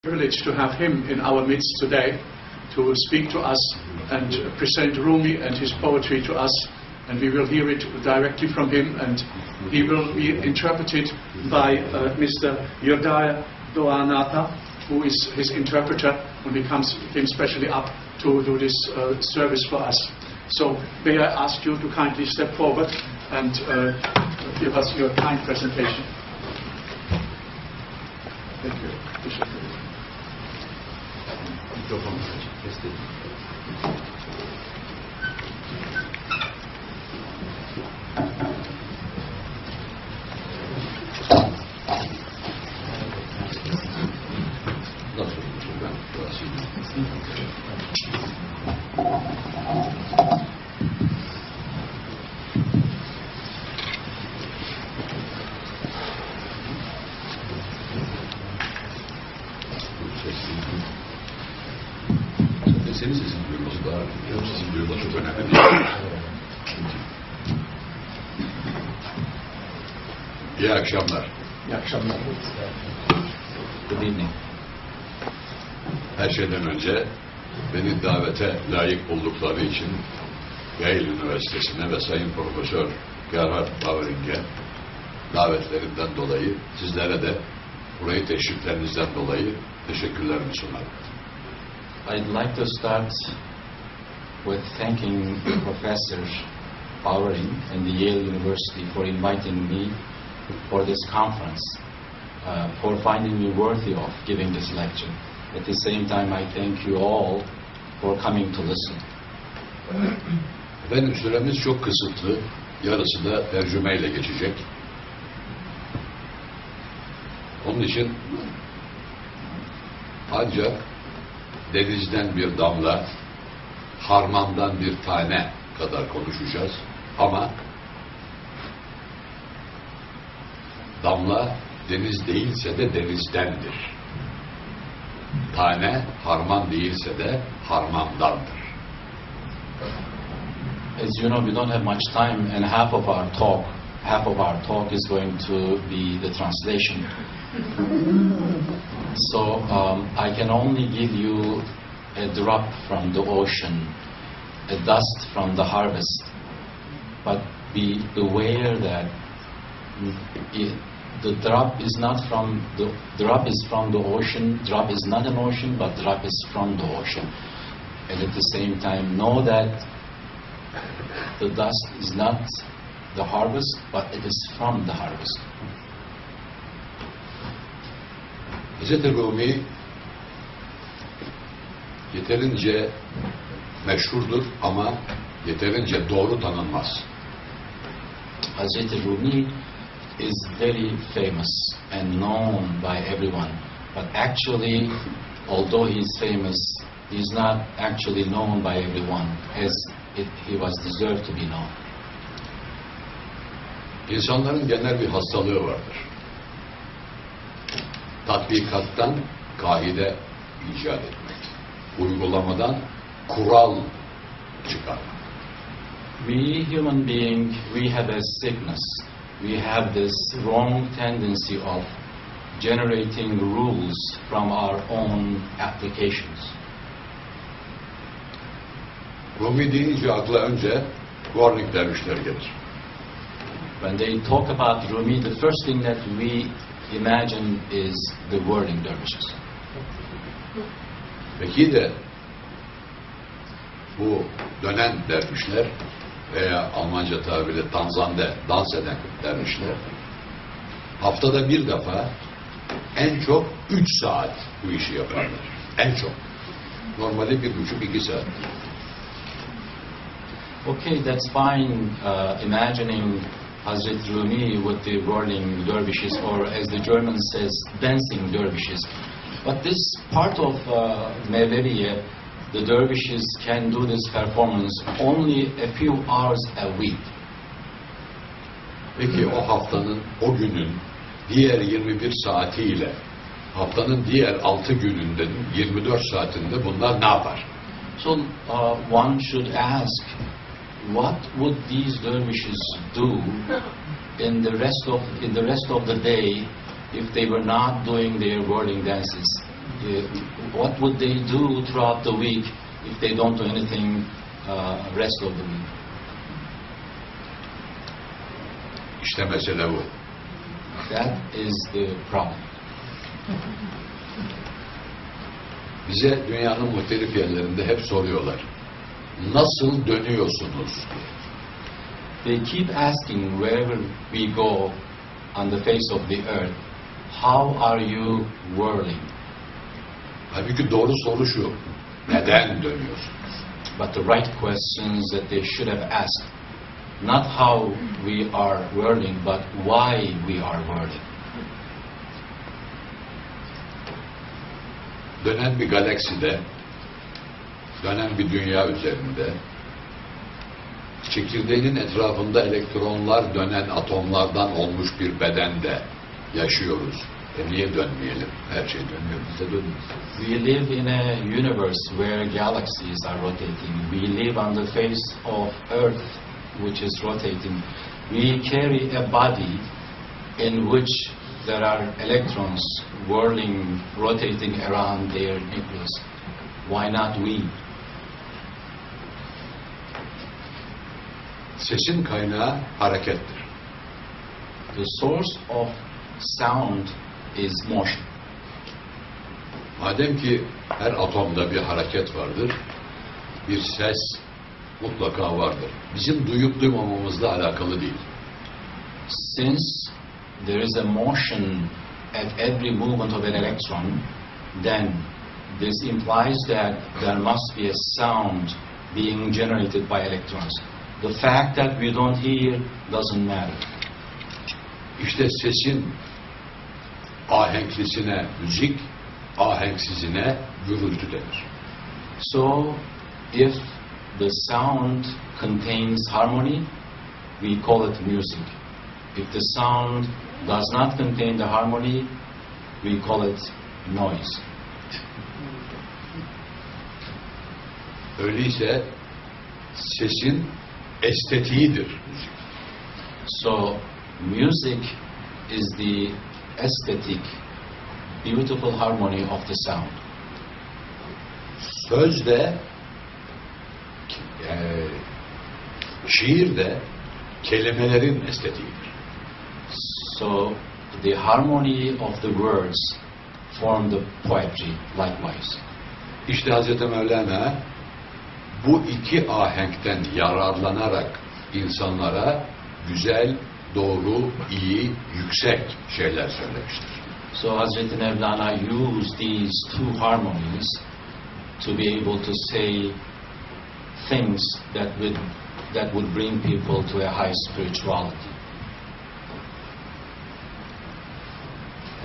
Privilege to have him in our midst today to speak to us and present Rumi and his poetry to us, and we will hear it directly from him, and he will be interpreted by Mr. Yodaya Doanata, who is his interpreter, and he came specially up to do this service for us. So may I ask you to kindly step forward and give us your kind presentation. Thank you. Senin sesin duyulması daha önemli. Sesin duyulması çok önemli değil. İyi akşamlar. İyi akşamlar. Good evening. Her şeyden önce beni davete layık buldukları için Yale Üniversitesi'ne ve Sayın Profesör Gerhard Bauering'e davetlerinden dolayı, sizlere de burayı teşriflerinizden dolayı teşekkürlerimi sunarım. I'd like to start with thanking Professor Bauering and the Yale University for inviting me for this conference, for finding me worthy of giving this lecture. At the same time, I thank you all for coming to listen. Efendim, süremiz çok kısıtlı, yarısı da tercümeyle geçecek. Onun için ancak denizden bir damla, harmandan bir tane kadar konuşacağız. Ama damla deniz değilse de denizdendir. Tane harman değilse de harmandandır. As you know, we don't have much time, and half of our talk is going to be the translation. So I can only give you a drop from the ocean, a dust from the harvest, but be aware that the drop is not from the drop is from the ocean. Drop is not an ocean, but drop is from the ocean. And at the same time, know that the dust is not the harvest, but it is from the harvest. Hazreti Rumi yeterince meşhurdur ama yeterince doğru tanınmaz. Hazreti Rumi is very famous and known by everyone, but actually, although he is famous, he is not actually known by everyone as he was deserved to be known. İnsanların genel bir hastalığı vardır. Tatbikattan kaide icat etmek, uygulamadan kural çıkarmak. We human beings, we have a sickness. We have this wrong tendency of generating rules from our own applications. Rumi deyince akla önce Warning dervişler gelir. When they talk about Rumi, the first thing that we imagine is the whirling dervishes. Peki de bu dönen dervişler veya Almanca tabiriyle tanzande, dans eden dervişler haftada bir defa en çok 3 saat bu işi yaparlar. En çok. Normali 1,5-2 saat. Okay, that's fine. Imagining Hazret Rumi with the whirling dervishes, or as the German says, dancing dervishes. But this part of Mevleviye, the dervishes can do this performance only a few hours a week. Peki o haftanın, o günün diğer 21 saatiyle haftanın diğer 6 gününde 24 saatinde bunlar ne yapar? So one should ask, what would these dervishes do in the rest of the day if they were not doing their whirling dances? what would they do throughout the week if they don't do anything rest of the week? İşte mesele bu. That is the problem. Bize dünyanın muhtelif yerlerinde hep soruyorlar. Nasıl dönüyorsunuz? They keep asking wherever we go on the face of the earth, how are you whirling? Halbuki doğru soru şu. Neden dönüyorsunuz? But the right questions that they should have asked, not how we are whirling, but why we are whirling. Dönen bir galakside, dönen bir dünya üzerinde, çekirdeğinin etrafında elektronlar dönen atomlardan olmuş bir bedende yaşıyoruz. Niye dönmeyelim? Her şey dönüyor, biz de dönüyoruz. We live in a universe where galaxies are rotating. We live on the face of Earth, which is rotating. We carry a body in which there are electrons whirling, rotating around their nucleus. Why not we? Sesin kaynağı harekettir. The source of sound is motion. Madem ki her atomda bir hareket vardır, bir ses mutlaka vardır. Bizim duyup duymamamızla alakalı değil. Since there is a motion at every movement of an electron, then this implies that there must be a sound being generated by electrons. The fact that we don't hear doesn't matter. İşte sesin ahenklisine müzik, ahenksizine gürültü denir. So, if the sound contains harmony, we call it music. If the sound does not contain the harmony, we call it noise. Öyleyse sesin estetiğidir müzik. So, music is the aesthetic, beautiful harmony of the sound. Söz de, şiir de kelimelerin estetiğidir. So, the harmony of the words form the poetry likewise. İşte Hz. Mevlana bu iki ahenkten yararlanarak insanlara güzel, doğru, iyi, yüksek şeyler söylemiştir. So Hazreti Mevlana used these two harmonies to be able to say things that would bring people to a high spirituality.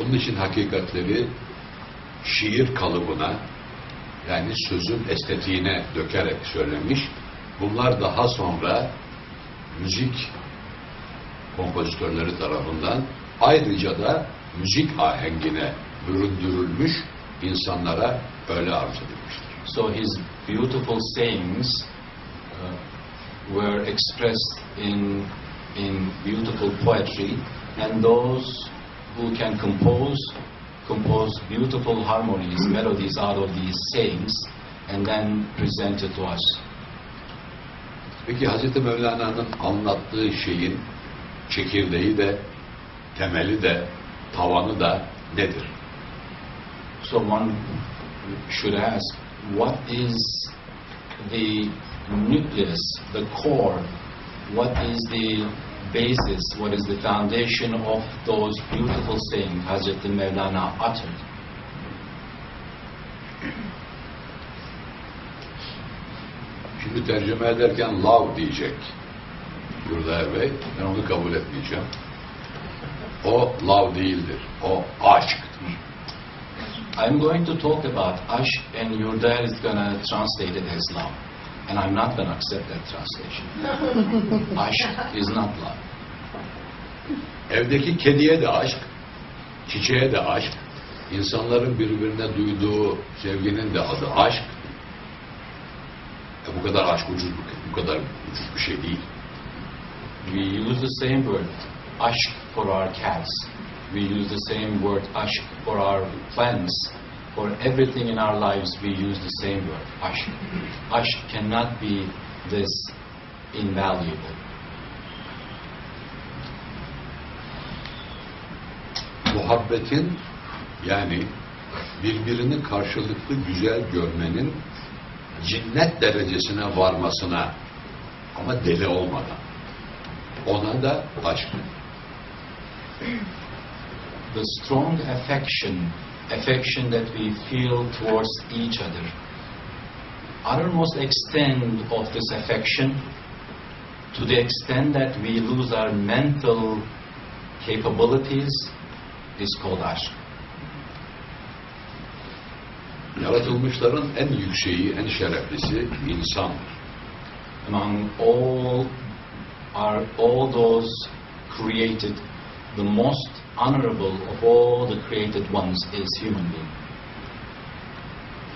Onun için hakikatleri şiir kalıbına, yani sözün estetiğine dökerek söylemiş. Bunlar daha sonra müzik kompozitörleri tarafından ayrıca da müzik ahengine büründürülmüş, insanlara öyle arz edilmiştir. So his beautiful sayings were expressed in beautiful poetry, and those who can compose beautiful harmonies, melodies out of these sayings, and then present it to us. Peki Hz. Mevlana'nın anlattığı şeyin çekirdeği de, temeli de, tavanı da nedir? So one should ask, what is the nucleus, the core, what is the basis, what is the foundation of those beautiful sayings Hazreti Mevlana uttered? Şimdi tercüme ederken love diyecek Yurdaer Bey. Ben onu kabul etmeyeceğim. O love değildir. O aşktır. I'm going to talk about aşk, and Yurdaer is going to translate it as love. And I'm not going to accept that translation. Aşk is not love. Evdeki kediye de aşk, çiçeğe de aşk, insanların birbirine duyduğu sevginin de adı aşk. Bu kadar aşk bu kadar ucuz bir şey değil. We use the same word, aşk, for our cats. We use the same word, aşk, for our plants, For everything in our lives, we use the same word, aşk. Aşk cannot be this invaluable. Muhabbetin, yani birbirini karşılıklı güzel görmenin cinnet derecesine varmasına, ama deli olmadan, ona da aşk. The strong affection that we feel towards each other, uttermost extent of this affection, to the extent that we lose our mental capabilities, is called aşk. Yaratılmışların en yükseği, en şereflisi insan. Among all those created, the most honorable of all the created ones is human being.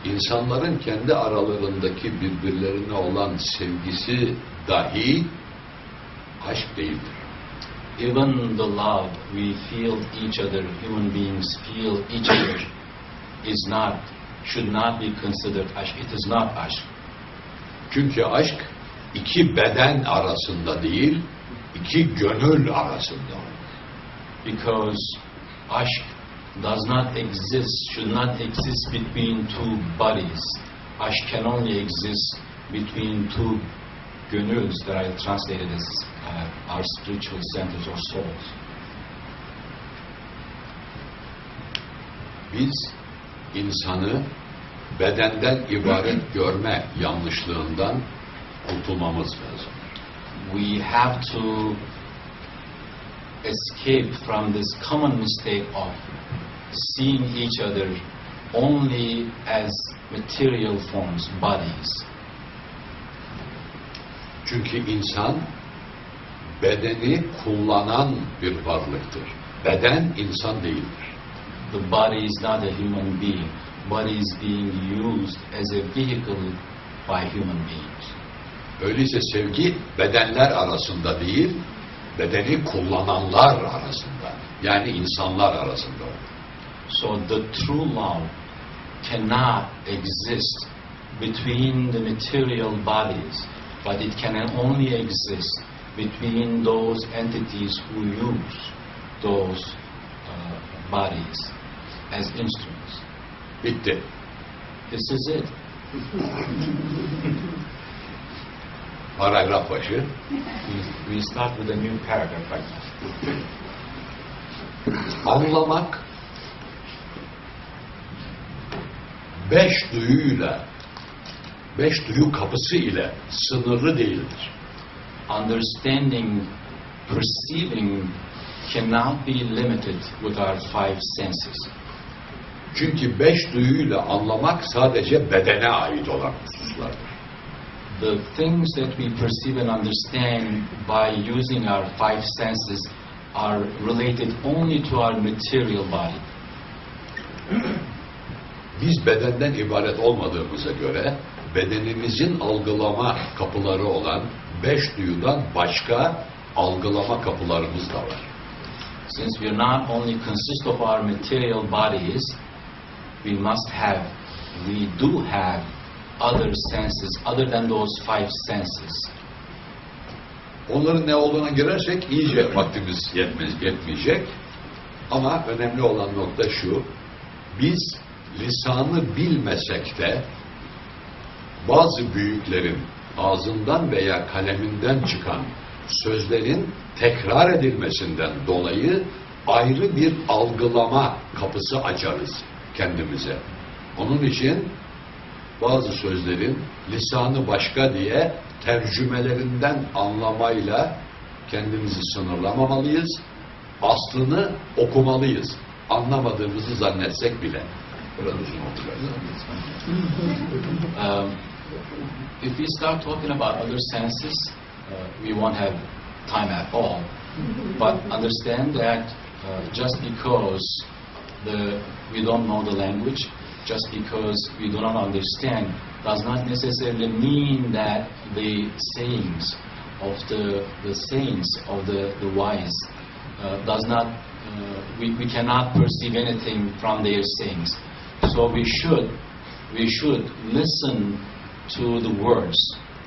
İnsanların kendi aralarındaki birbirlerine olan sevgisi dahi aşk değildir. Even the love we feel each other, human beings feel each other, should not be considered aşk. It is not aşk. Çünkü aşk iki beden arasında değil, iki gönül arasında. Because aşk does not exist, should not exist between two bodies. Aşk can only exist between two gönüls, that I translated as our spiritual centers or souls. Biz insanı bedenden ibaret görme yanlışlığından kurtulmamız lazım. We have to escape from this common mistake of seeing each other only as material forms, bodies. Çünkü insan bedeni kullanan bir varlıktır. Beden insan değildir. The body is not a human being. Body is being used as a vehicle by human beings. Öyleyse sevgi bedenler arasında değil, bedeni kullananlar arasında, yani insanlar arasında. So the true love cannot exist between the material bodies, but it can only exist between those entities who use those bodies as instruments. Bitti. This is it. Paragraf başı. We start with a new paragraph right now. Anlamak beş duyu kapısı ile sınırlı değildir. Understanding, perceiving cannot be limited with our five senses. Çünkü beş duyuyla anlamak sadece bedene ait olan hususlardır. The things that we perceive and understand by using our five senses are related only to our material body. Biz bedenden ibaret olmadığımıza göre bedenimizin algılama kapıları olan beş duyudan başka algılama kapılarımız da var. Since we are not only consist of our material bodies, we do have other senses other than those five senses. Onların ne olduğuna girersek iyice vaktimiz yetmeyecek. Ama önemli olan nokta şu: biz lisanı bilmesek de bazı büyüklerin ağzından veya kaleminden çıkan sözlerin tekrar edilmesinden dolayı ayrı bir algılama kapısı açarız kendimize. Onun için bazı sözlerin lisanı başka diye tercümelerinden anlamayla kendimizi sınırlamamalıyız. Aslını okumalıyız. Anlamadığımızı zannetsek bile. Biraz uzun olacak. If we start talking about other senses, we won't have time at all. But understand that just because we don't know the language, just because we do not understand, does not necessarily mean that the sayings of the saints, of the wise, we cannot perceive anything from their sayings. So we should listen to the words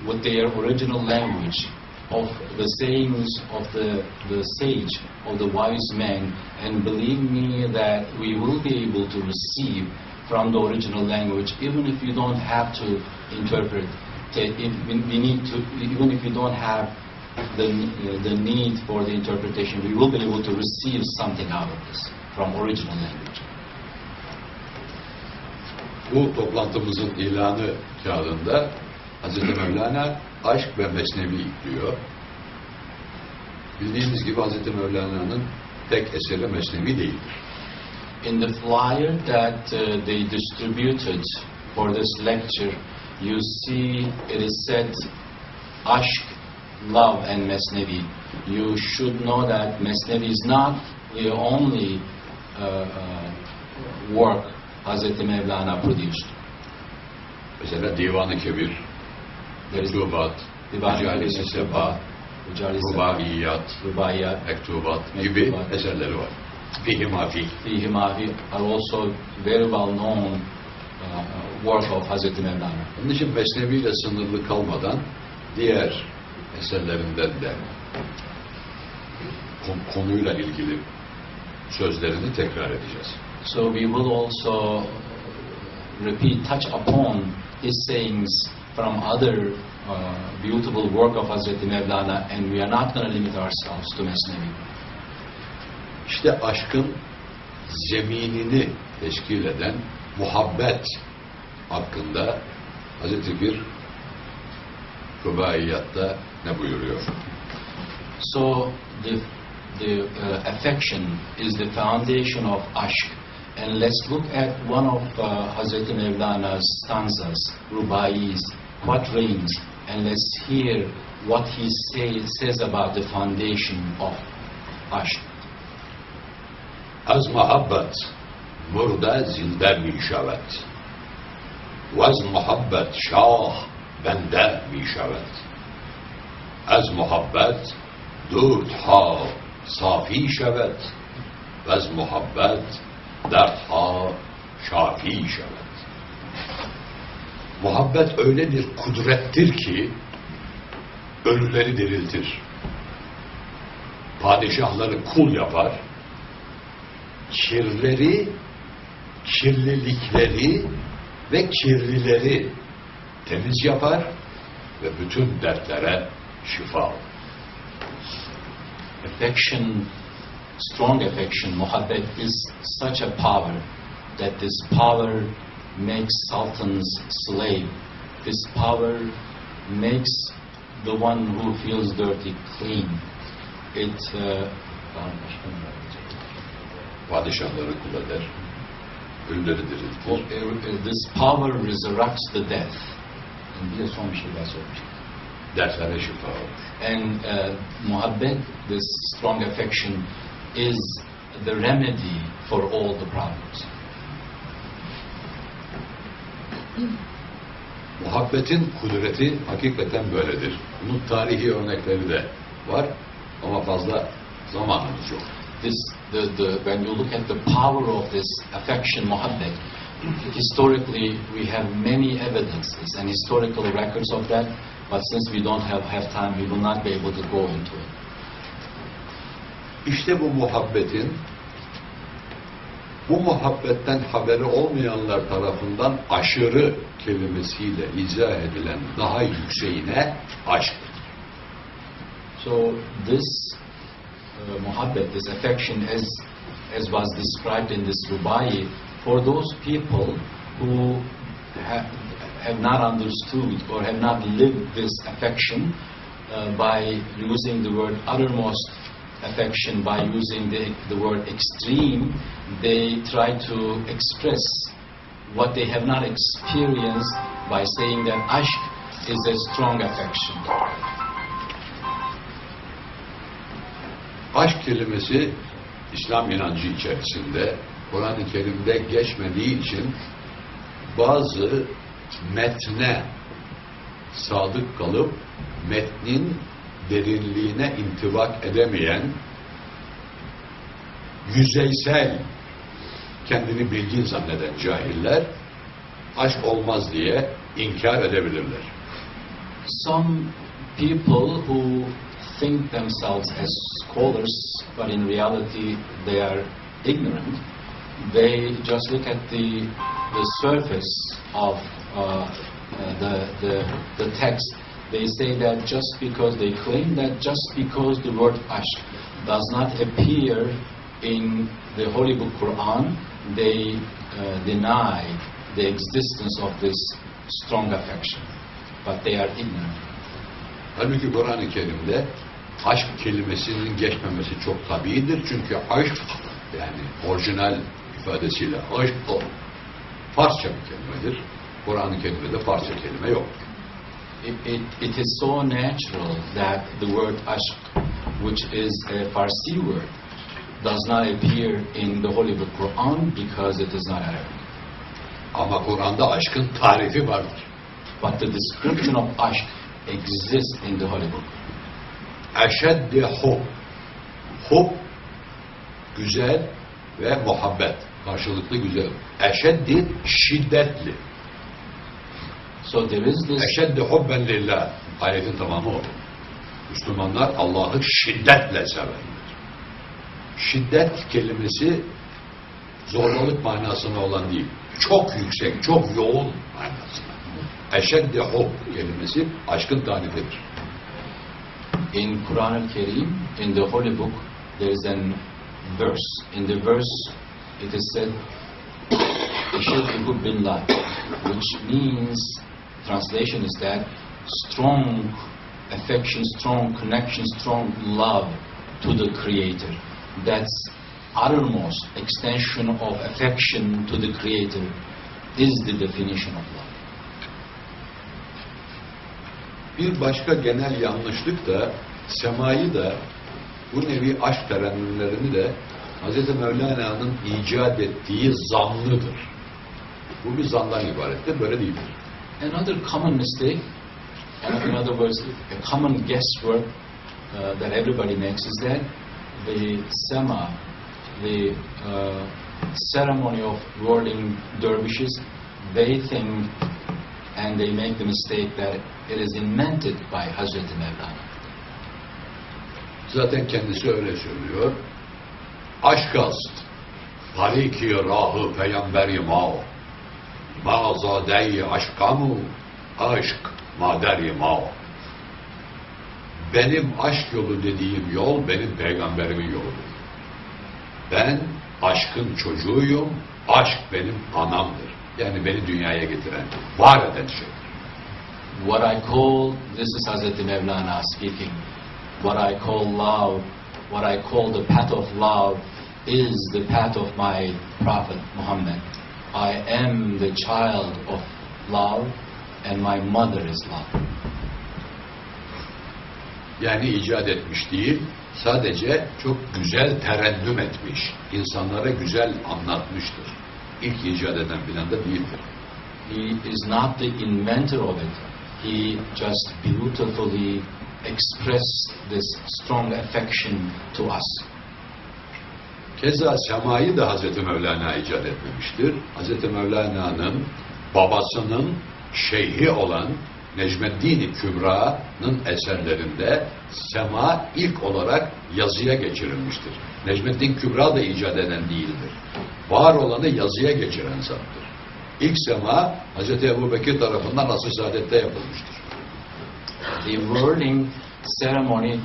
with their original language of the sayings of the sage, of the wise man, and believe me that we will be able to receive from the original language, even if you don't have to interpret. Even if you don't have the need for the interpretation, we will be able to receive something out of this from original language. Bu toplantımızın ilanı kağıdında Hz. Mevlana aşk ve mesnevi diyor. Bildiğimiz gibi Hz. Mevlana'nın tek eseri mesnevi değildir. In the flyer that they distributed for this lecture, you see it is said Aşk, Love and Mesnevi. You should know that Mesnevi is not the only work Hazreti Mevlana produced. Mesela Divan-ı Kebir, Mektubat, Mücalesi Seba, Rubaiyat, Mektubat gibi eserleri var. Fihi Mafi are also very well known work of Hazreti Mevlana. Onun için Mesnevi ile sınırlı kalmadan diğer eserlerinden de konuyla ilgili sözlerini tekrar edeceğiz. So we will also touch upon his sayings from other beautiful work of Hazreti Mevlana, and we are not going to limit ourselves to Mesnevi. İşte aşkın zeminini teşkil eden muhabbet hakkında Hazreti Pir Rubaiyatta ne buyuruyor? So the affection is the foundation of aşk. And let's look at one of Hazreti Mevlana''s stanzas, Rubai's, quatrains, and let's hear what he says about the foundation of aşk. Az muhabbet murda zinde mi şavet. Vaz muhabbet şah bende mi şavet. Az muhabbet durt ha safi şavet. Vaz muhabbet dert ha şafi şavet. Muhabbet öyle bir kudrettir ki ölüleri diriltir. Padişahları kul yapar. Kirlilikleri ve kirlileri temiz yapar ve bütün dertlere şifa olur. Affection, strong affection, muhabbet is such a power that this power makes sultans slave. This power makes the one who feels dirty clean. Padişahları kul eder, ölüleri diriltir. This power resurrects the death. Bir de son bir şey daha söyleyeceğim. Dertlere şifa olur. And muhabbet, this strong affection, is the remedy for all the problems. Muhabbetin kudreti hakikaten böyledir. Bunun tarihi örnekleri de var ama fazla zamanımız yok. When you look at the power of this affection, muhabbet, historically we have many evidences and historical records of that, but since we don't have time, we will not be able to go into it. İşte bu muhabbetten haberi olmayanlar tarafından aşırı kelimesiyle izah edilen daha yükseğine aşk. So this muhabbet, this affection, as was described in this rubai, for those people who have not understood or have not lived this affection by using the word uttermost affection, by using the word extreme, they try to express what they have not experienced by saying that aşk is a strong affection. Aşk kelimesi İslam inancı içerisinde Kur'an-ı Kerim'de geçmediği için bazı metne sadık kalıp metnin derinliğine intibak edemeyen yüzeysel kendini bilgin zanneden cahiller aşk olmaz diye inkar edebilirler. Some people who think themselves as scholars, but in reality they are ignorant. They just look at the surface of the text. They say that just because they claim that just because the word aşk does not appear in the Holy Book Quran, they deny the existence of this strong affection. But they are ignorant. Halbuki Kur'an-ı Kerim'de aşk kelimesinin geçmemesi çok tabiidir. Çünkü aşk, yani orijinal ifadesiyle aşk o Farsça bir kelimedir. Kur'an-ı Kerim'de Farsça kelime yok. It is so natural that the word aşk, which is a Farsi word, does not appear in the Holy Book Quran because it is not Arabic. Ama Kur'an'da aşkın tarifi vardır. But the description of aşk exists in the Holy Book. Eşeddi hub. Hub, güzel ve muhabbet. Karşılıklı güzel. Eşeddi, şiddetli. So there is this... Eşeddi hubben lillah. Ayetin tamamı o. Müslümanlar Allah'ı şiddetle severler. Şiddet kelimesi zorbalık manasına olan değil. Çok yüksek, çok yoğun manasına. Eşeddi hub kelimesi aşkın tarifidir. In Quran al-Karim, in the Holy Book, there is a verse. In the verse, it is said, "Eşeddi billah," which means, translation is that strong affection, strong connection, strong love to the Creator. That's uttermost extension of affection to the Creator is the definition of love. Bir başka genel yanlışlık da semayı da bu nevi aşk terennümlerini de Hz. Mevlana'nın icat ettiği zannıdır. Bu bir zandan ibarettir, böyle değildir. Another common mistake, in other words, a common guesswork that everybody makes is that the sema, the ceremony of whirling dervishes, they think and they make the mistake that it is invented by Hazreti Mevlana. Zaten kendisi öyle söylüyor. Aşk ast, tariki rahı peygamberi mao, mağazade-i aşkamu, aşk maderi mao. Benim aşk yolu dediğim yol benim peygamberimin yoludur. Ben aşkın çocuğuyum, aşk benim anamdır. Yani beni dünyaya getiren, var eden şeydir. What I call, this is Hazreti Mevlana speaking, what I call love, what I call the path of love is the path of my Prophet Muhammad. I am the child of love and my mother is love. Yani icat etmiş değil, sadece çok güzel terennüm etmiş, insanlara güzel anlatmıştır. İlk icat eden filan da değildir. He is not the inventor of it. He just beautifully expressed this strong affection to us. Keza semayı da Hz. Mevlana icat etmemiştir. Hz. Mevlana'nın babasının şeyhi olan Necmeddin-i Kübra'nın eserlerinde sema ilk olarak yazıya geçirilmiştir. Necmeddin Kübra da icat eden değildir. Var olanı yazıya geçiren zattır. İlk sema Hz. Ebu Bekir tarafından Asr-ı Saadet'te yapılmıştır. The whirling ceremony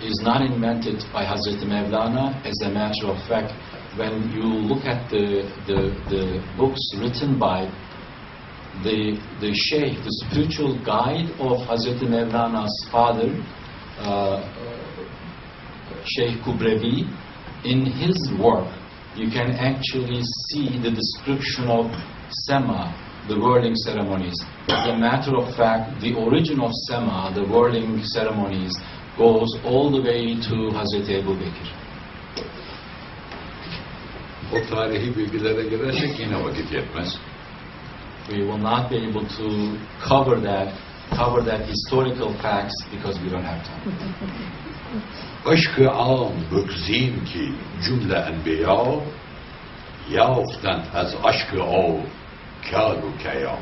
is not invented by Hazreti Mevlana. As a matter of fact, when you look at the books written by the sheikh, the spiritual guide of Hazreti Mevlana's father, Sheikh Kubrevi, in his work, you can actually see the description of Sema, the whirling ceremonies. As a matter of fact, the origin of Sema, the whirling ceremonies, goes all the way to Hazreti Ebu Bekir. O tarihi bilgilere girersek yine vakit yetmez. We will not be able to cover that historical facts because we don't have time. Aşk-ı âm bıgzîn ki cümle enbiya, Yauften has aşkı ol, kâru keyav.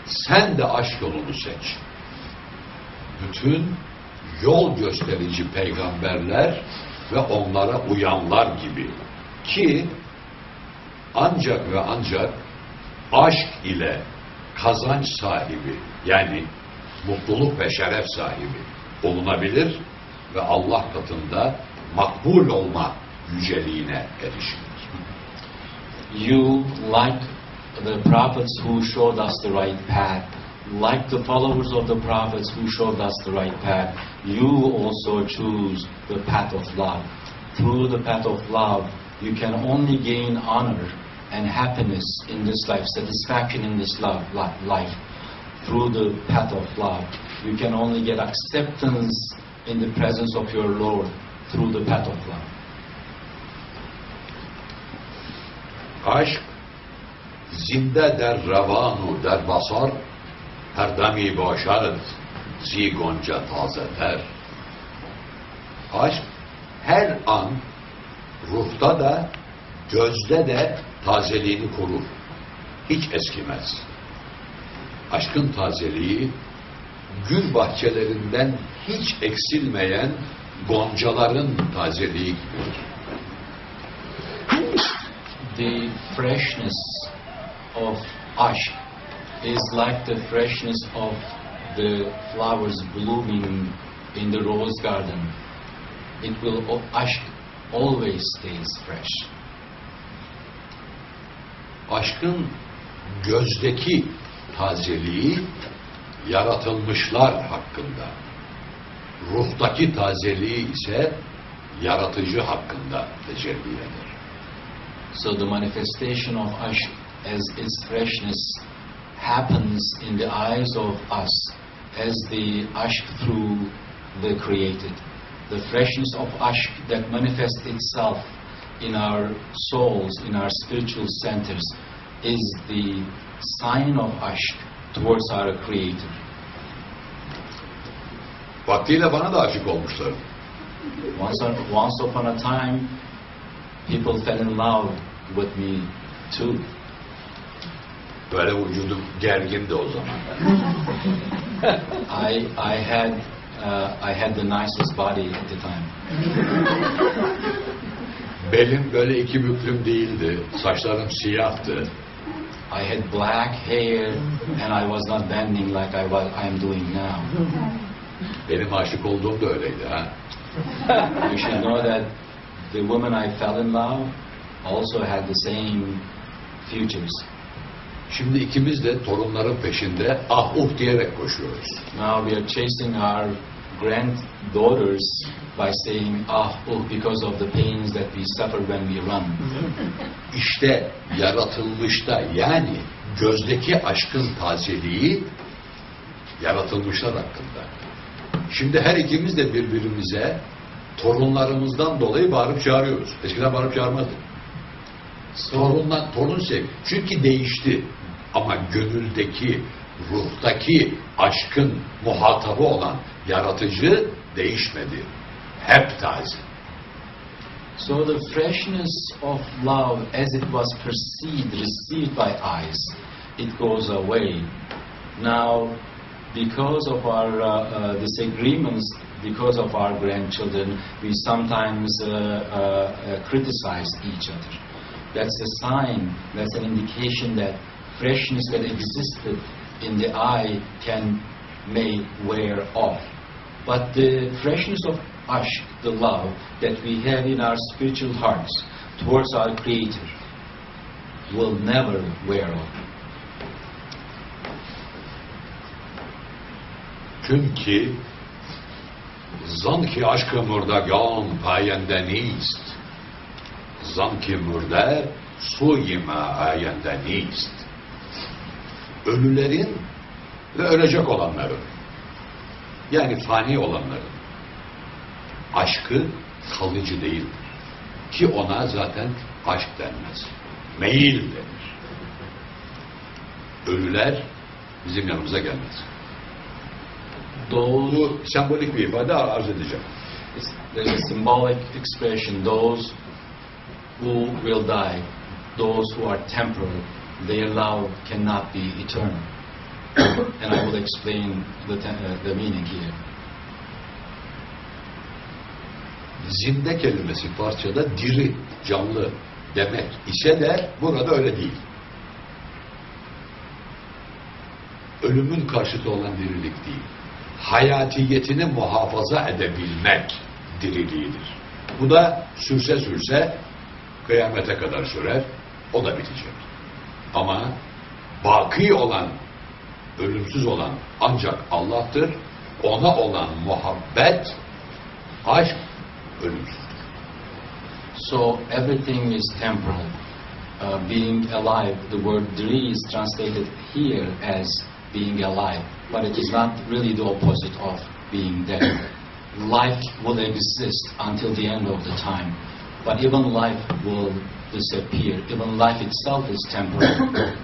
Sen de aşk yolunu seç. Bütün yol gösterici peygamberler ve onlara uyanlar gibi ki ancak ve ancak aşk ile kazanç sahibi yani mutluluk ve şeref sahibi olunabilir ve Allah katında makbul olma yüceliğine erişilir. You, like the prophets who showed us the right path, like the followers of the prophets who showed us the right path, you also choose the path of love. Through the path of love, you can only gain honor and happiness in this life, satisfaction in this life. Through the path of love, you can only get acceptance in the presence of your Lord through the path of love. Aşk zinde der ravanu der basar her demi başarıd zi gonca taze ter. Aşk her an ruhta da gözde de tazeliğini korur. Hiç eskimez. Aşkın tazeliği gül bahçelerinden hiç eksilmeyen goncaların tazeliği gibidir. The freshness of aşk is like the freshness of the flowers blooming in the rose garden. Aşk always stays fresh. Aşkın gözdeki tazeliği yaratılmışlar hakkında. Ruhtaki tazeliği ise yaratıcı hakkında tecelli eder. So the manifestation of aşk as its freshness happens in the eyes of us as the aşk through the created. The freshness of aşk that manifests itself in our souls, in our spiritual centers, is the sign of aşk towards our Creator. Vaktiyle bana da aşık olmuşlar. Once upon a time, people fell in love with me too. Böyle vücudum gergindi o zaman. I had the nicest body at the time. Belim böyle iki büklüm değildi. Saçlarım siyahtı. I had black hair and I was not bending like I am doing now. Benim aşık olduğum da öyleydi ha. You should know that the woman I fell in love also had the same features. Şimdi ikimiz de torunların peşinde ah uh diyerek koşuyoruz. Now we are chasing our granddaughters by saying ah uh because of the pains that we suffer when we run. İşte yaratılmışta yani gözdeki aşkın tazeliği yaratılmışlar hakkında. Şimdi her ikimiz de birbirimize torunlarımızdan dolayı bağırıp çağırıyoruz. Eskiden bağırıp çağırmadık. Torun sev. Çünkü değişti. Ama gönüldeki, ruhtaki aşkın muhatabı olan yaratıcı değişmedi. Hep taze. So the freshness of love as it was received by eyes, it goes away. Now, because of our disagreements, because of our grandchildren, we sometimes criticize each other. That's a sign, that's an indication that freshness that existed in the eye may wear off. But the freshness of aşk, the love that we have in our spiritual hearts towards our Creator, will never wear off. Çünkü zan ki aşkı murdagan payende nist. Zan ki murder suyima ayende nist. Ölülerin ve ölecek olanların yani fani olanların aşkı kalıcı değildir. Ki ona zaten aşk denmez. Meyil denir. Ölüler bizim yanımıza gelmez. Bu sembolik bir ifade arz edeceğim. There's a symbolic expression. Those who will die, those who are temporal, their love cannot be eternal. And I will explain the meaning here. Zinde kelimesi parçada diri, canlı demek ise de burada öyle değil. Ölümün karşıtı olan dirilik değil. Hayatiyetini muhafaza edebilmek diriliğidir. Bu da sürse sürse kıyamete kadar sürer, o da bitecek. Ama baki olan, ölümsüz olan ancak Allah'tır. Ona olan muhabbet, aşk ölümsüzdür. So everything is temporal. Being alive, the word dri is translated here as being alive, but it is not really the opposite of being dead. Life will exist until the end of the time, but even life will disappear. Even life itself is temporal.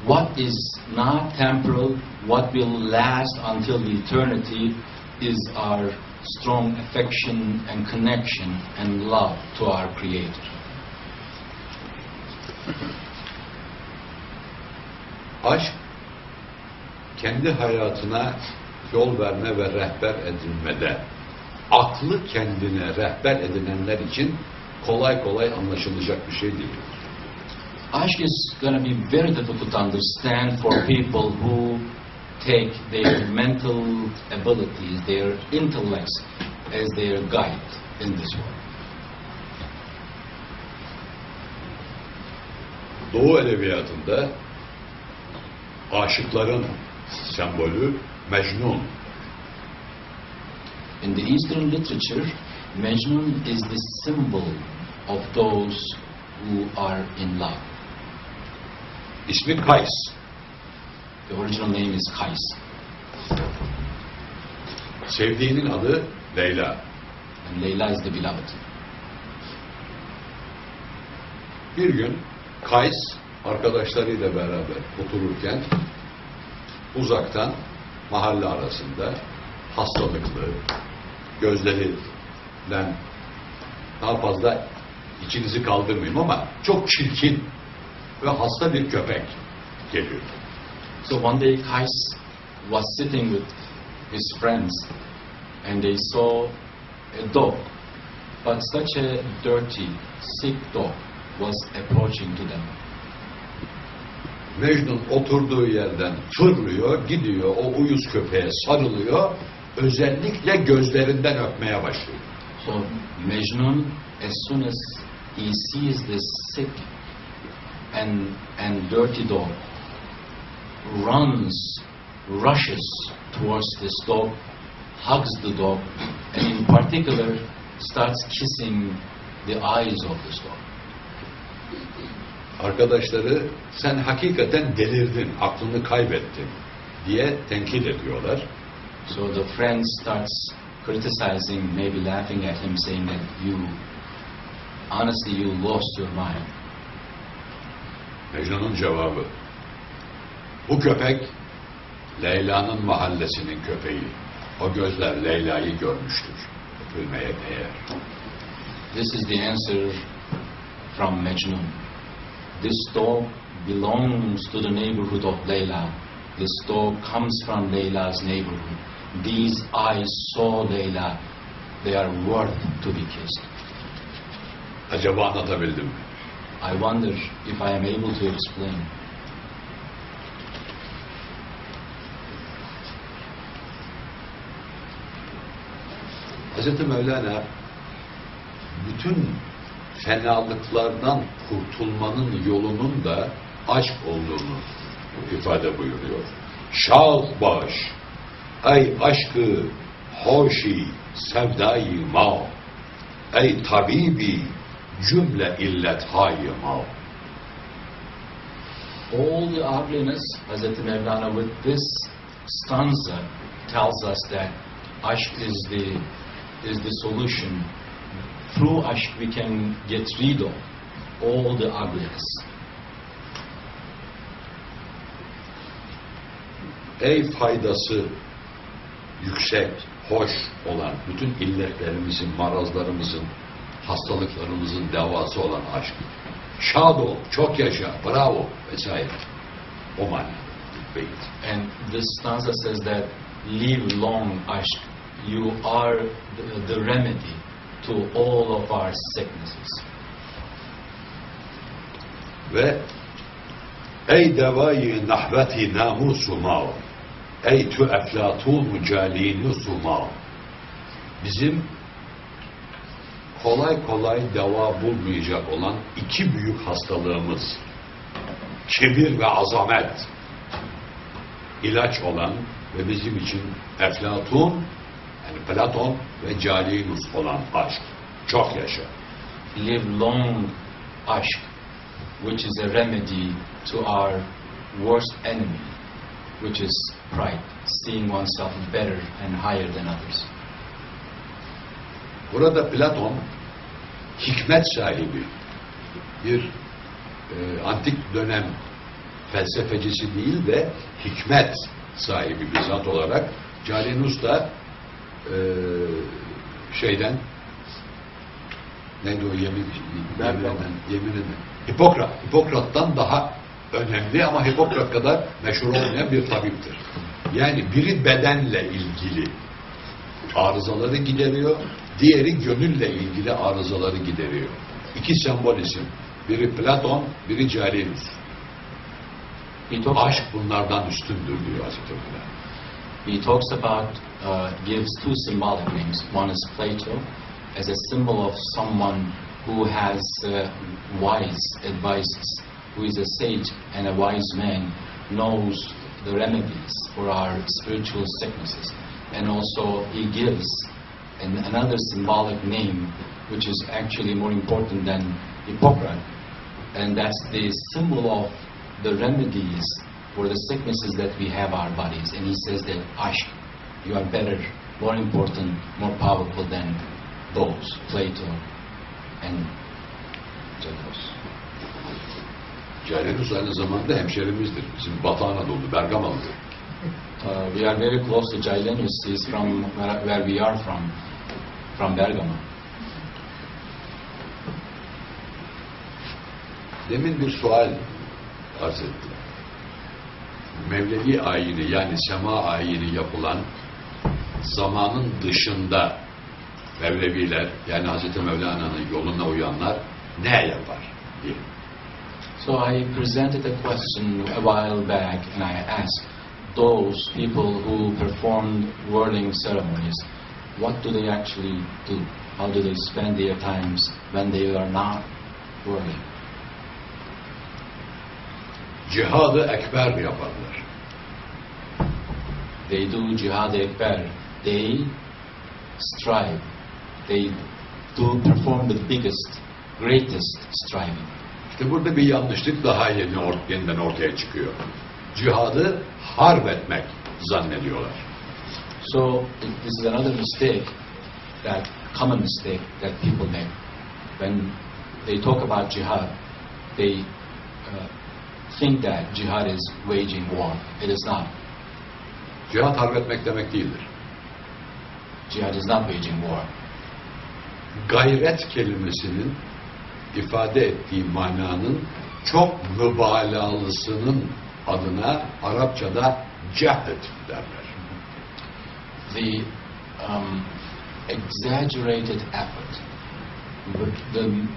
What is not temporal, what will last until eternity, is our strong affection and connection and love to our Creator. Aşk, kendi hayatına yol verme ve rehber edinmede, aklı kendine rehber edinenler için kolay kolay anlaşılacak bir şey değil. Aşk is going to be very difficult to understand for people who take their mental abilities, their intellects as their guide in this world. Doğu edebiyatında aşıkların sembolü Mecnun. In the Eastern literature, Mecnun is the symbol of those who are in love. İsmi Kays. The original name is Kays. Sevdiğinin adı Leyla. And Layla is the beloved. Bir gün Kays arkadaşlarıyla beraber otururken uzaktan mahalle arasında hastalıklı, gözlerinden daha fazla içinizi kaldırmayayım ama çok çirkin ve hasta bir köpek geliyor. So one day Kays was sitting with his friends and they saw a dog, but such a dirty, sick dog was approaching to them. Mecnun oturduğu yerden fırlıyor, gidiyor, o uyuz köpeğe sarılıyor, özellikle gözlerinden öpmeye başlıyor. So Mecnun, as soon as he sees this sick and dirty dog, rushes towards this dog, hugs the dog, and in particular starts kissing the eyes of this dog. Arkadaşları sen hakikaten delirdin, aklını kaybettin diye tenkit ediyorlar. So the friend starts criticizing, maybe laughing at him, saying that honestly you lost your mind. Mecnun'un cevabı, bu köpek Leyla'nın mahallesinin köpeği. O gözler Leyla'yı görmüştür. Öpülmeye değer. This is the answer from Mecnun. This dog belongs to the neighborhood of Layla. This dog comes from Layla's neighborhood. These eyes saw Layla. They are worth to be kissed. Acaba anlatabildim mi? I wonder if I am able to explain. Hazreti Mevlana bütün fenalıklardan kurtulmanın yolunun da aşk olduğunu ifade buyuruyor. Şah baş, ey aşkı hoşi sevdayı ma, ey tabibi cümle illet hayı ma. All the ugliness, Hazreti Mevlana with this stanza tells us that aşk is the solution. Through aşk we can get rid of all the ugliness. Ey faydası yüksek, hoş olan bütün illetlerimizin, marazlarımızın, hastalıklarımızın devası olan aşk. şad ol, çok yaşa, bravo vesaire. O mana. Beyt. And this stanza says that live long aşk. You are the remedy to all of our sicknesses. Ve ey devayı nahveti namusu ma, ey tu eflatun calinu suma. Bizim kolay kolay deva bulmayacak olan iki büyük hastalığımız, kibir ve azamet, ilaç olan ve bizim için Eflatun, yani Platon ve Calinus olan aşk. Çok yaşa. Live long aşk, which is a remedy to our worst enemy, which is pride, seeing oneself better and higher than others. Burada Platon hikmet sahibi bir antik dönem felsefecisi değil de hikmet sahibi bir zat olarak, Calinus da neydi o yemin Hipokrat'tan daha önemli ama Hipokrat kadar meşhur olmayan bir tabiptir. Yani biri bedenle ilgili arızaları gideriyor, diğeri gönülle ilgili arızaları gideriyor. İki sembol isim. Biri Platon, biri Calinus. Aşk bunlardan üstündür diyor Hazreti Ömer. He talks about, gives two symbolic names. One is Plato, as a symbol of someone who has wise advices, who is a sage and a wise man, knows the remedies for our spiritual sicknesses. And also he gives another symbolic name, which is actually more important than Hippocrates, and that's the symbol of the remedies for the sicknesses that we have our bodies. And he says that aşk, you are better, more important, more powerful than those, Plato and Calinus. Calinus aynı zamanda hemşerimizdir. Bizim Batı Anadolu, Bergamalı'dır. We are very close to Calinus. He is from where we are from Bergamo. Demin bir sual arz ettim. Mevlevi ayini, yani sema ayini yapılan zamanın dışında Mevleviler, yani Hazreti Mevlana'nın yoluna uyanlar ne yapar diye. So I presented a question a while back, and I asked those people who performed whirling ceremonies, what do they actually do? How do they spend their times when they are not whirling? Cihad-ı ekber yaparlar. They do cihad-ı ekber. They strive. They do perform the biggest, greatest striving. İşte burada bir yanlışlık daha yeniden ortaya çıkıyor. Cihadı harp etmek zannediyorlar. So this is another mistake, that common mistake that people make. When they talk about jihad, they think that jihad is waging war. It is not. Cihad harp etmek demek değildir. Jihad is not waging war. Gayret kelimesinin ifade ettiği mananın çok mübalağalısının adına Arapçada cehd derler. The exaggerated effort.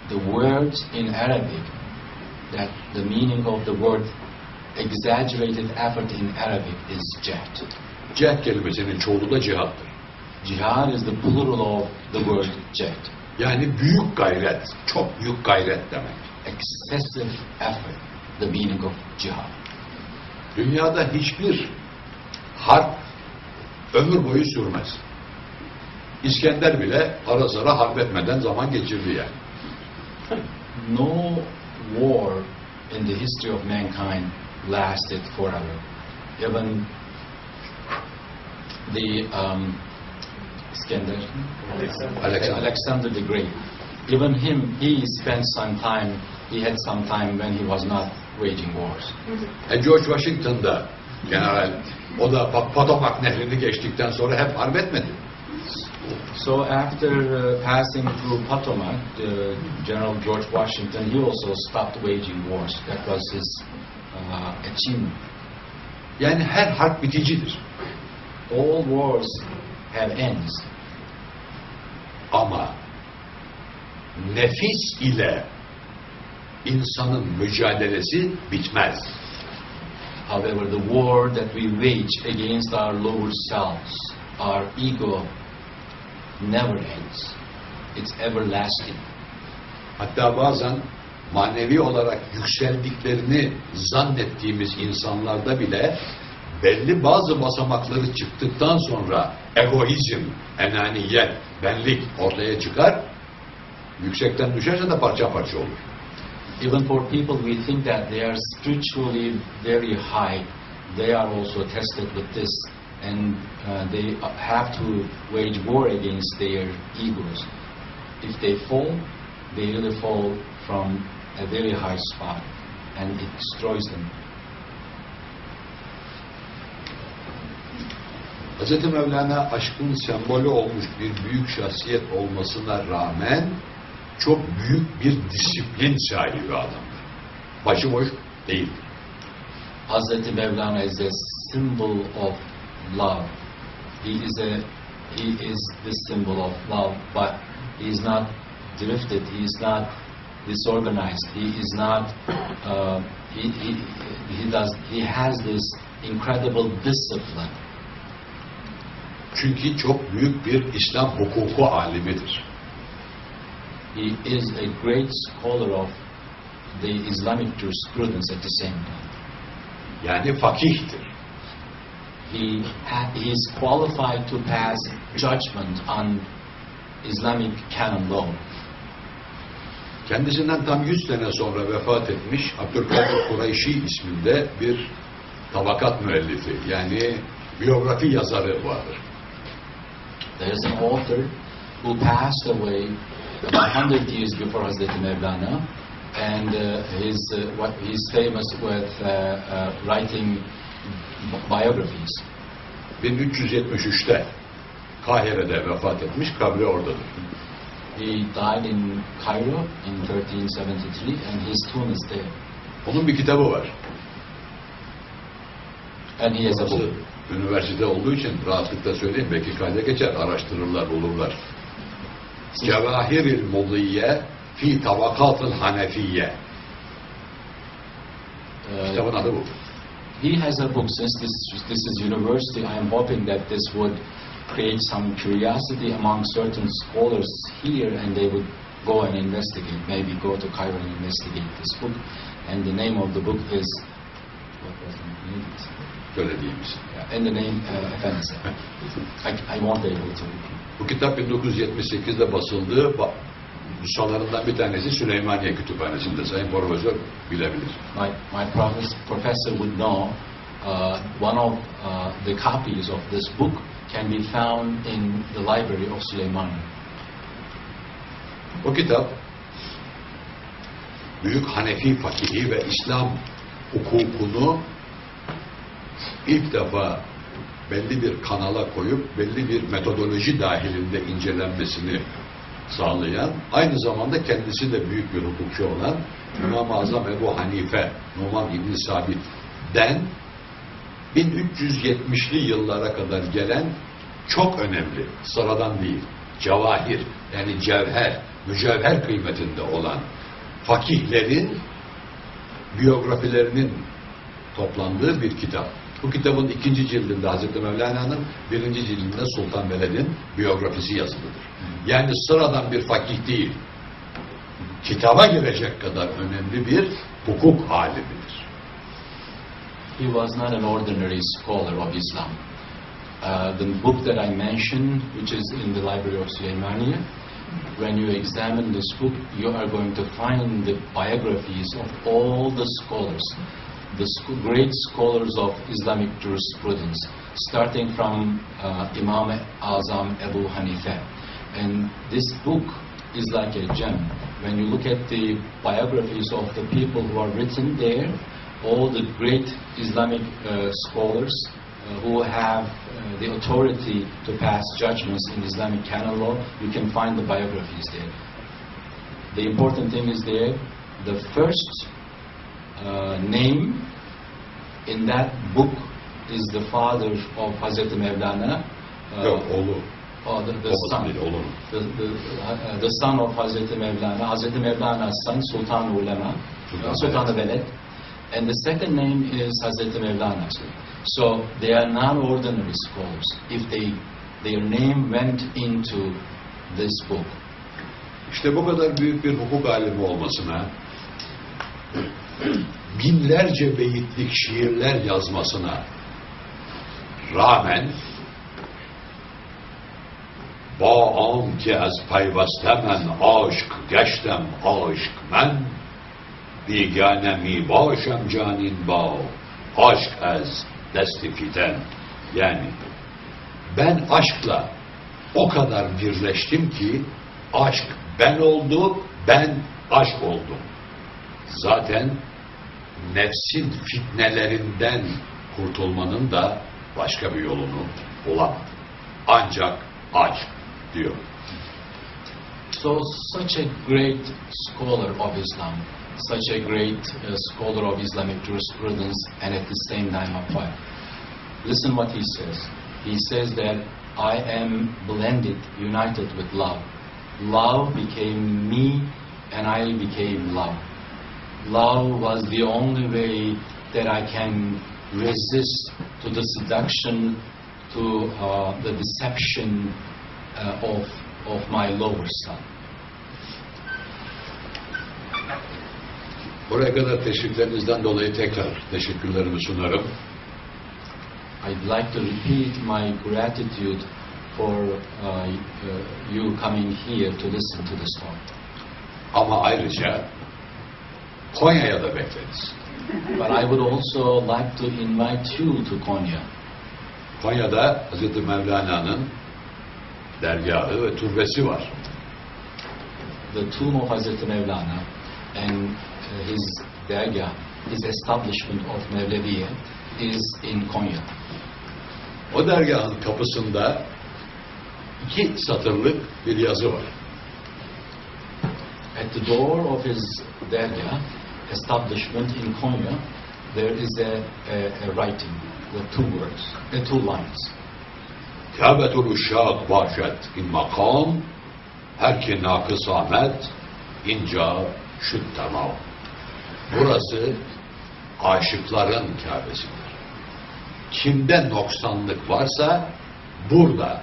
The words in Arabic, that the meaning of the word exaggerated effort in Arabic is cehd. Cehd kelimesinin çoğulu da cihattır. Jihad is the plural of the word cehd. Yani büyük gayret, çok büyük gayret demek. Excessive effort, the meaning of jihad. Dünyada hiçbir harp ömür boyu sürmez. İskender bile ara sıra harp etmeden zaman geçirdi yani. No war in the history of mankind lasted forever. Even the Alexander the Great. Even him, he spent some time, he had some time when he was not waging wars. George Washington da general, o da Potomac nehrini geçtikten sonra hep harp etmedi. So after passing through Potomac, General George Washington, he also stopped waging wars. That was his achievement. Yani her harp biticidir. All wars have ends. Ama nefis ile insanın mücadelesi bitmez. However, the war that we wage against our lower selves, our ego, never ends. It's everlasting. Hatta bazen manevi olarak yükseldiklerini zannettiğimiz insanlarda bile belli bazı basamakları çıktıktan sonra egoizm, enaniyet, benlik ortaya çıkar. Yüksekten düşerse de parça parça olur. Even for people we think that they are spiritually very high, they are also tested with this, and they have to wage war against their egos. If they fall, they really fall from a very high spot, and it destroys them. Hz. Mevlana aşkın sembolü olmuş bir büyük şahsiyet olmasına rağmen çok büyük bir disiplin sahibi adamdır. Başıboş değil. Hazreti Mevlana is a symbol of love. He is the symbol of love, but he is not drifted. He is not disorganized. He is not. He has this incredible discipline. Çünkü çok büyük bir İslam hukuku alimidir. He is a great scholar of the Islamic jurisprudence at the same time. Yani fakihtir. He is qualified to pass judgment on Islamic canon law. Kendisinden tam 100 sene sonra vefat etmiş Abdülkadir Kureyşi isminde bir tabakat müellifi, yani biyografi yazarı vardır. There is an author who passed away about 100 years before Hazreti Mevlana, and he's famous with writing biographies. 1373'te Kahire'de vefat etmiş, kabri oradadır. He died in Cairo in 1373, and his tomb is there. Onun bir kitabı var. And he has a book. Üniversite olduğu için rahatlıkla söyleyeyim, belki kayda geçer, araştırırlar, bulurlar. Cevahiril Mulliye fi tabakatil Hanefiye. Kitabın adı bu. He has a book. Since this is university, I am hoping that this would create some curiosity among certain scholars here, and they would go and investigate. Maybe go to Cairo and investigate this book. And the name of the book is what was the name? Söylediğimiz. And the name Efendisi. I won't be able to. Bu kitap 1978'de basıldı. Sonlarından bir tanesi Süleymaniye Kütüphanesi'nde. Sayın Profesör bilebilir. My professor would know one of the copies of this book can be found in the library of Süleymaniye. O kitap büyük Hanefi fakihi ve İslam hukukunu ilk defa belli bir kanala koyup belli bir metodoloji dahilinde incelenmesini sağlayan, aynı zamanda kendisi de büyük bir hukukçu olan İmam-ı Azam Ebu Hanife Numan İbn-i Sabit'den 1370'li yıllara kadar gelen çok önemli, sıradan değil, cevahir, yani cevher, mücevher kıymetinde olan fakihlerin biyografilerinin toplandığı bir kitap. Bu kitabın 2. cildinde Hazreti Mevlana'nın, 1. cildinde Sultan Veled'in biyografisi yazılıdır. Yani sıradan bir fakih değil, kitaba girecek kadar önemli bir hukuk alimidir. He was not an ordinary scholar of Islam. The book that I mentioned, which is in the library of Süleymaniye, when you examine this book, you are going to find the biographies of all the scholars, the great scholars of Islamic jurisprudence, starting from Imam Azam Ebu Hanife. And this book is like a gem. When you look at the biographies of the people who are written there, all the great Islamic scholars, who have the authority to pass judgments in Islamic canon law, you can find the biographies there. The important thing is there, the first name in that book is the father of Hazreti Mevlana. Yok, oğlu. The son. Değil, oğlu. The son of Hazreti Mevlana. Hazreti Mevlana's son, Sultan Ulema, Sultan Veled. And the second name is Hazreti Mevlana. So they are non-ordinary scholars. If their name went into this book. İşte bu kadar büyük bir hukuk alimi olmasına, binlerce beyitlik şiirler yazmasına rağmen Bağam ki az payvastemen aşk geçtem aşk men biganemi başem canin bağ aşk az desti fiden. Yani ben aşkla o kadar birleştim ki aşk ben oldu, ben aşk oldum. Zaten nefsin fitnelerinden kurtulmanın da başka bir yolunu bulamadım. Ancak aşk diyor. So such a great scholar of Islam, such a great scholar of Islamic jurisprudence, and at the same time a poet. Listen what he says. He says that I am blended, united with love. Love became me and I became love. Love was the only way that I can resist to the seduction, to the deception of my lower son. Buraya kadar teşviklerinizden dolayı tekrar teşekkürlerimi sunarım. I'd like to repeat my gratitude for you coming here to listen to this talk. Ama ayrıca Konya'ya da bekleriz. But I would also like to invite you to Konya. Konya'da Hz. Mevlana'nın dergahı ve türbesi var. The tomb of Hazreti Mevlana and his dergah, his establishment of Mevleviye is in Konya. O dergahın kapısında 2 satırlık bir yazı var. At the door of his dergah establishment in Konya, there is a writing with 2 words, 2 lines. Kâbetul uşşâk vahşet in makam her ki nakıs ahmet inca şüt tamam. Burası aşıkların Kâbesidir. Kimde noksanlık varsa burada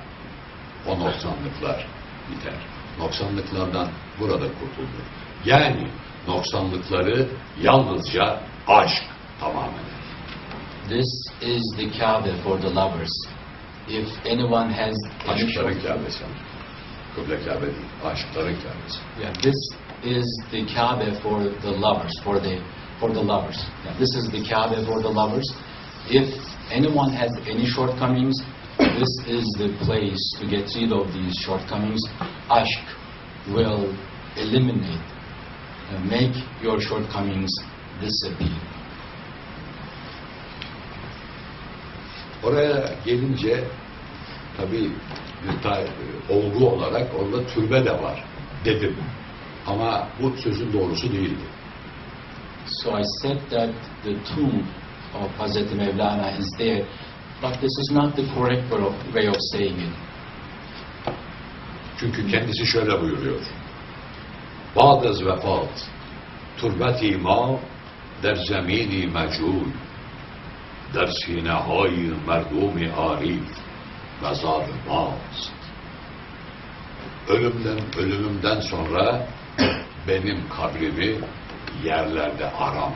o noksanlıklar biter. Noksanlıklardan burada kurtulur. Yani noksanlıkları yalnızca aşk tamamen. This is the Kaaba for the lovers. If anyone has Aşıkların Kâbesi. Kıble Kâbe değil. Aşıkların Kâbesi. yeah, this is the Kaaba for the lovers, for the lovers. Yeah, this is the Kaaba for the lovers. If anyone has any shortcomings, this is the place to get rid of these shortcomings. Aşk will eliminate, make your shortcomings disappear. Oraya gelince tabii olgu olarak orada türbe de var dedim. Ama bu sözün doğrusu değildi. So I said that the tomb of Hazreti Mevlana is there, but this is not the correct way of saying it. Çünkü kendisi şöyle buyuruyor. Ba'dez vefat, turbet-i ma der zemini mecul, der sine-hay merdum-i arif, mezar-ı maz. Ölümümden sonra benim kabrimi yerlerde arama.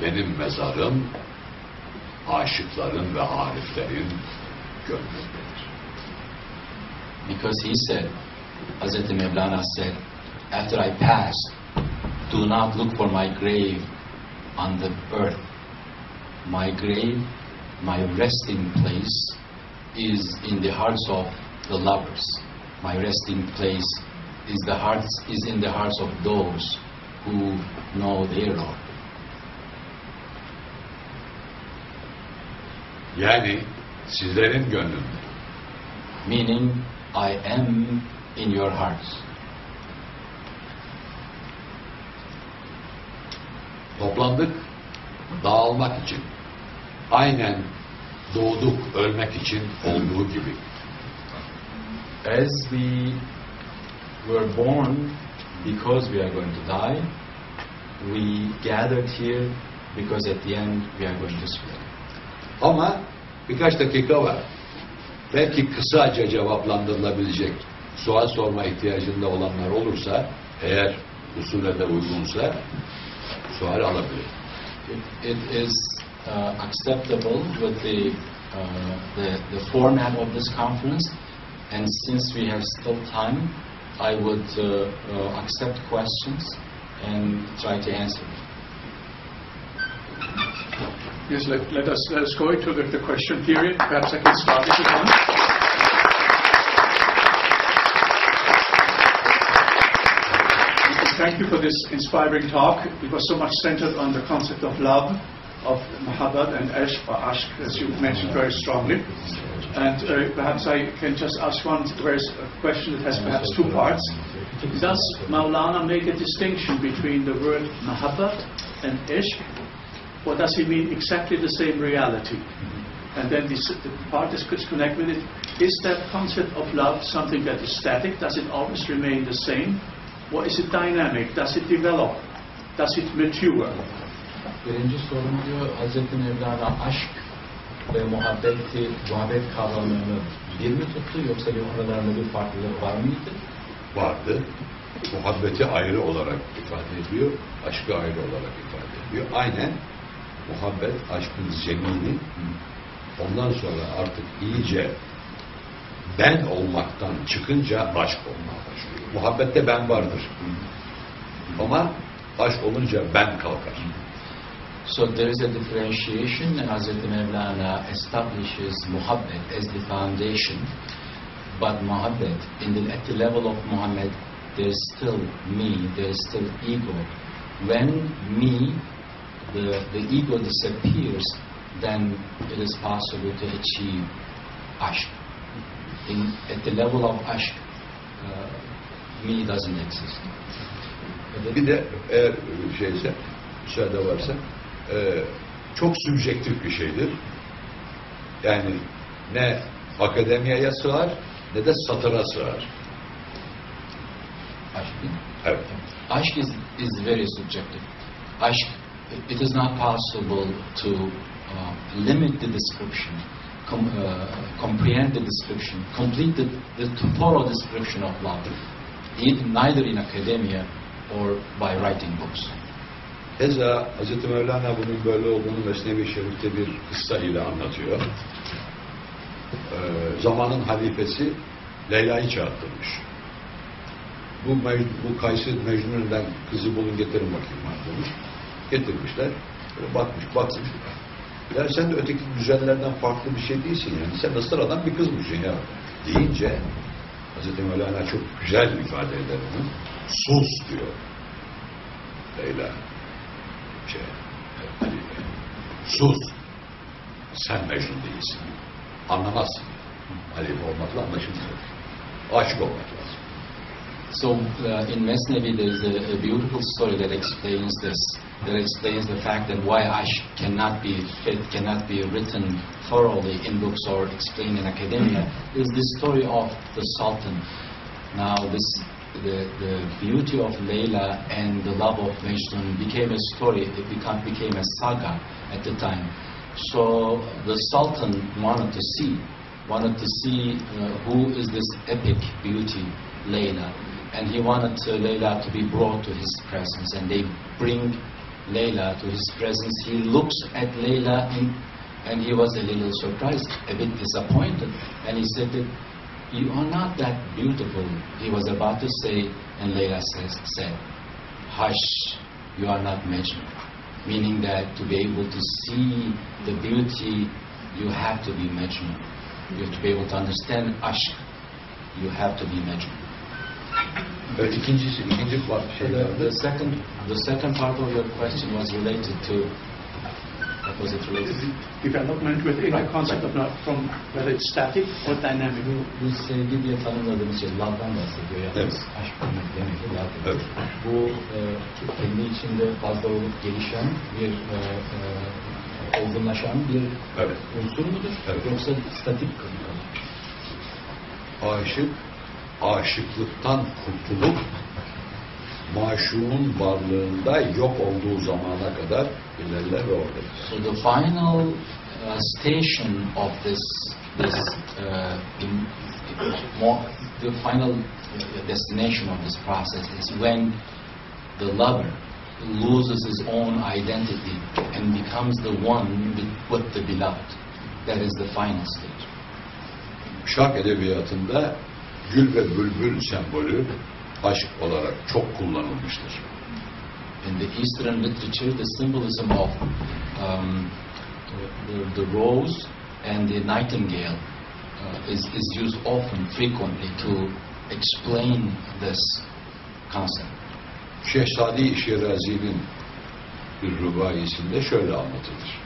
Benim mezarım aşıkların ve ariflerin gönlündedir. Because he said, Hazreti Mevlana said, after I pass, do not look for my grave on the earth. My grave, my resting place is in the hearts of the lovers. My resting place is in the hearts of those who know their Lord. Yani sizlerin gönlünde. Meaning, I am in your hearts. Toplandık, dağılmak için. Aynen doğduk, ölmek için olduğu gibi. As we were born because we are going to die, we gathered here because at the end we are going to split. Ama birkaç dakika var. Belki kısaca cevaplandırılabilecek sual sorma ihtiyacında olanlar olursa, eğer usule de uygunsa sual alabilir. It is acceptable with the format of this conference, and since we have still time, I would accept questions and try to answer them. Yes, let us go into the question period. Perhaps I can start it again. Thank you for this inspiring talk. It was so much centered on the concept of love, of muhabbat and ashq, or ashq, as you mentioned very strongly. And perhaps I can just ask one question that has perhaps two parts. Does Maulana make a distinction between the word muhabbat and ishq, or does he mean exactly the same reality? And then the part that could connect with it, is that concept of love something that is static? Does it always remain the same? Or is it dynamic? Does it develop? Does it mature? Birinci sorum diyor, Hazreti Mevlana aşk ve muhabbet kavramını bir mi tuttu, yoksa bir aralarında bir farklılık var mıydı? Vardı. Muhabbeti ayrı olarak ifade ediyor, aşkı ayrı olarak ifade ediyor. Aynen muhabbet, aşkın zemini, ondan sonra artık iyice ben olmaktan çıkınca aşk olmaya başlıyor. Muhabbette ben vardır. Ama aşk olunca ben kalkar. So there is a differentiation, and Hazreti Mevlana establishes muhabbet as the foundation. But muhabbet, at the level of Muhammad, there is still me, there is still ego. When me, the ego disappears, then it is possible to achieve ashq. At the level of ashq, me doesn't exist. Bir de eğer şeyse, müsaade varsa, çok subjektif bir şeydir. Yani ne akademiyaya sığar ne de satıra sığar. Ashq. Evet. Ashq is very subjective. Ashq, it is not possible to limit the description, comprehend the description, complete the thorough description of love, neither in academia or by writing books. Keza Hz. Mevlana bunun böyle olduğunu Mesnevi Şerif'te bir kıssa ile anlatıyor. Zamanın halifesi Leyla'yı çağırtırmış. Bu Kayseri Mecnun'dan kızı bulun getirin bakayım demiş. Getirmişler. Böyle bakmış. Yani sen de öteki güzellerden farklı bir şey değilsin yani. Sen de sıradan bir kızmışsın ya. Deyince Hz. Mevlana çok güzel ifade eder onu. Sus diyor. Leyla. Halife. Sus. Sen Mecnun değilsin. Anlamazsın. Halife olmakla anlaşılmıyor. Aşık olmak lazım. So in Mesnevi there is a beautiful story that explains this, that explains the fact that why ashq cannot be written thoroughly in books or explained in academia, is the story of the Sultan. Now the beauty of Layla and the love of Mecnun became a story, it became a saga at the time. So the Sultan wanted to see who is this epic beauty, Layla. And he wanted Layla to be brought to his presence, and they bring Layla to his presence. He looks at Layla and he was a little surprised, a bit disappointed, and he said that you are not that beautiful. He was about to say, and Layla said, hush, you are not Mecnun. Meaning that to be able to see the beauty, you have to be Mecnun. You have to be able to understand ashq. You have to be Mecnun. İkinci The second part of your question was related to Was it related? Development within the concept of not from whether it's static or dynamic. Bu sevgi diye tanımladığımız şey lavdan bahsediyor. Yani Evet. aşk demek lav. Evet. Bu kendi içinde fazla olup gelişen bir olgunlaşan bir Evet. unsur mudur? Evet. Yoksa statik kalır? Aşık, aşıklıktan kurtulup maşuğun varlığında yok olduğu zamana kadar ilerler ve oradadır. So the final station of this the final destination of this process is when the lover loses his own identity and becomes the one with the beloved. That is the final stage. Şark edebiyatında gül ve bülbül sembolü aşk olarak çok kullanılmıştır. In the Eastern literature, the symbolism of the rose and the nightingale is used often, frequently, to explain this concept. Şehzade-i Şirazi'nin bir rübaisinde şöyle anlatılır.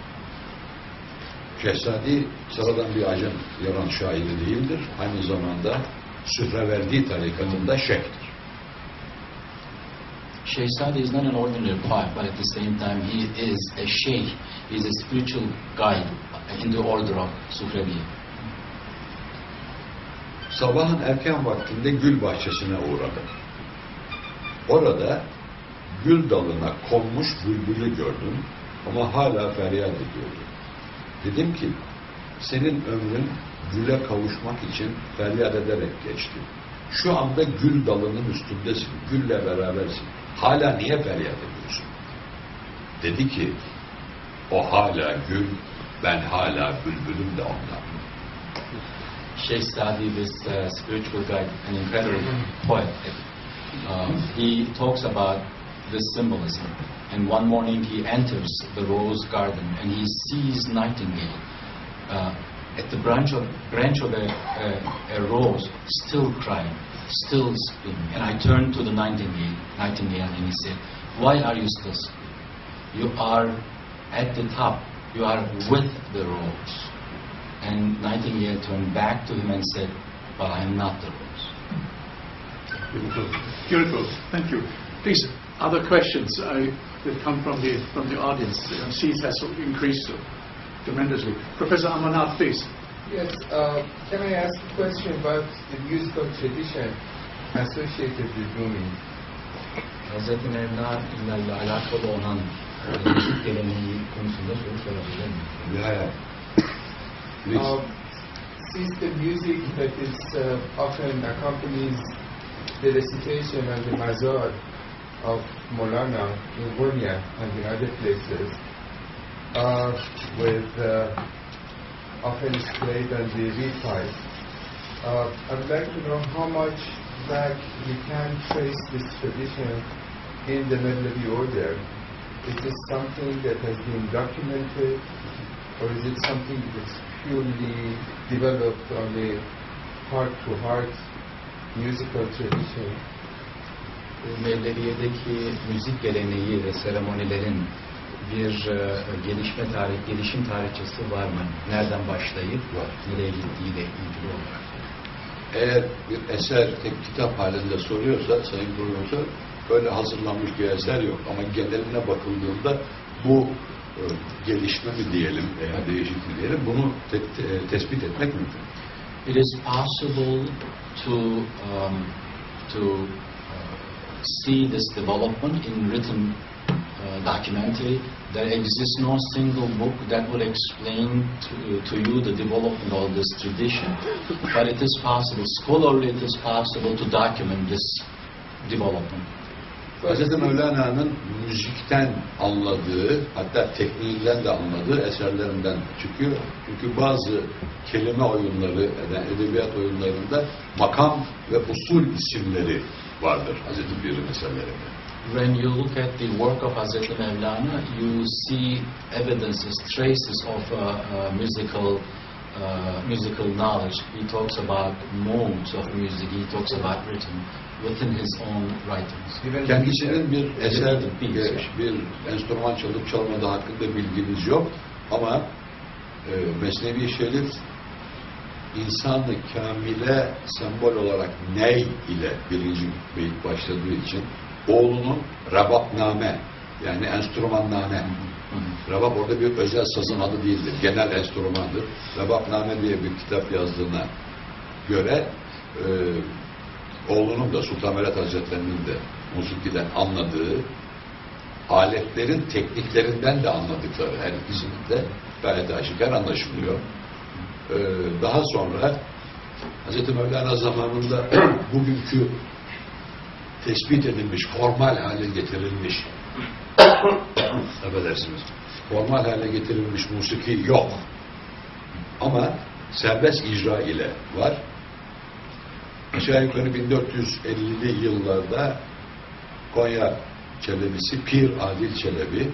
Şehzade sıradan bir acem yaran şairi değildir. Aynı zamanda Sühreverdi tarikatında şeyhtir. Shehzade is not an ordinary poet, but at the same time he is a sheikh. He is a spiritual guide in the order of Sufrevi. Sabahın erken vaktinde gül bahçesine uğradım. Orada gül dalına konmuş bülbülü gördüm ama hala feryat ediyordu. Dedim ki, senin ömrün güle kavuşmak için feryat ederek geçti. Şu anda gül dalının üstündesin, gülle berabersin. Hala niye feryat ediyorsun? Dedi ki, o hala gül, ben hala bülbülüm de ondan. Shehzade, this spiritual guide, an incredible poet, he talks about this symbolism. And one morning he enters the rose garden and he sees nightingale at the branch of a rose, still crying, still screaming. And I turned to the nightingale, and he said, "Why are you still screaming? You are at the top. You are with the rose." And Nightingale turned back to him and said, "But I am not the rose." Beautiful. Beautiful. Thank you. Please, other questions that come from the audience. The seats has increased tremendously. Professor Amarnath, please. Yes, can I ask a question about the musical tradition associated with Rumi? Hazreti Mevla ile alakalı olan müzik geleneği konusunda soru sorabilir miyim? Since the music that is often accompanies the recitation and the mazar of Molana in Urnia and in other places, with often is played on the reed pipe. I would like to know how much back we can trace this tradition in the Mevlevi order. Is this something that has been documented, or is it something that's purely developed on a heart-to-heart musical tradition? Mevleviye'deki müzik geleneği ve seremonilerin bir gelişim tarihçesi var mı? Nereden başlayıp nereye gittiğiyle ilgili olarak. Eğer bir eser tek kitap halinde soruyorsa Sayın Profesör, böyle hazırlanmış bir eser yok. Ama geneline bakıldığında bu gelişme mi diyelim veya değişik mi diyelim, bunu tespit etmek mümkün. It is possible to see this development in written documentary. There exists no single book that will explain to you the development of this tradition, but it is possible, scholarly it is possible to document this development. Hz. Mevlana'nın müzikten anladığı, hatta tekniğinden de anladığı eserlerinden çıkıyor. Çünkü bazı kelime oyunları, edebiyat oyunlarında makam ve usul isimleri vardır Hz. Pir'in eserlerinde. When you look at the work of Hazreti Mevlana, you see evidences, traces of musical knowledge. He talks about modes of music. He talks about rhythm within his own writings. Kendisinin bir eser, bir enstrüman çalıp çalmadığı hakkında bilgimiz yok. Ama Mesnevi Şerif İnsan-ı kamile sembol olarak ney ile birinci beyit başladığı için oğlunun rebapname, yani enstrümanname. Rebap orada bir özel sazın adı değildir. Genel enstrümandır. Rebapname diye bir kitap yazdığına göre oğlunun da Sultan Mehmet Hazretleri'nin de musikiden anladığı, aletlerin tekniklerinden de anladıkları her ikisinin de gayet aşikar anlaşılıyor. Daha sonra Hz. Mevlana zamanında bugünkü tespit edilmiş, formal hale getirilmiş affedersiniz, formal hale getirilmiş musiki yok. Ama serbest icra ile var. Aşağı yukarı 1450'li yıllarda Konya Çelebisi Pir Adil Çelebi,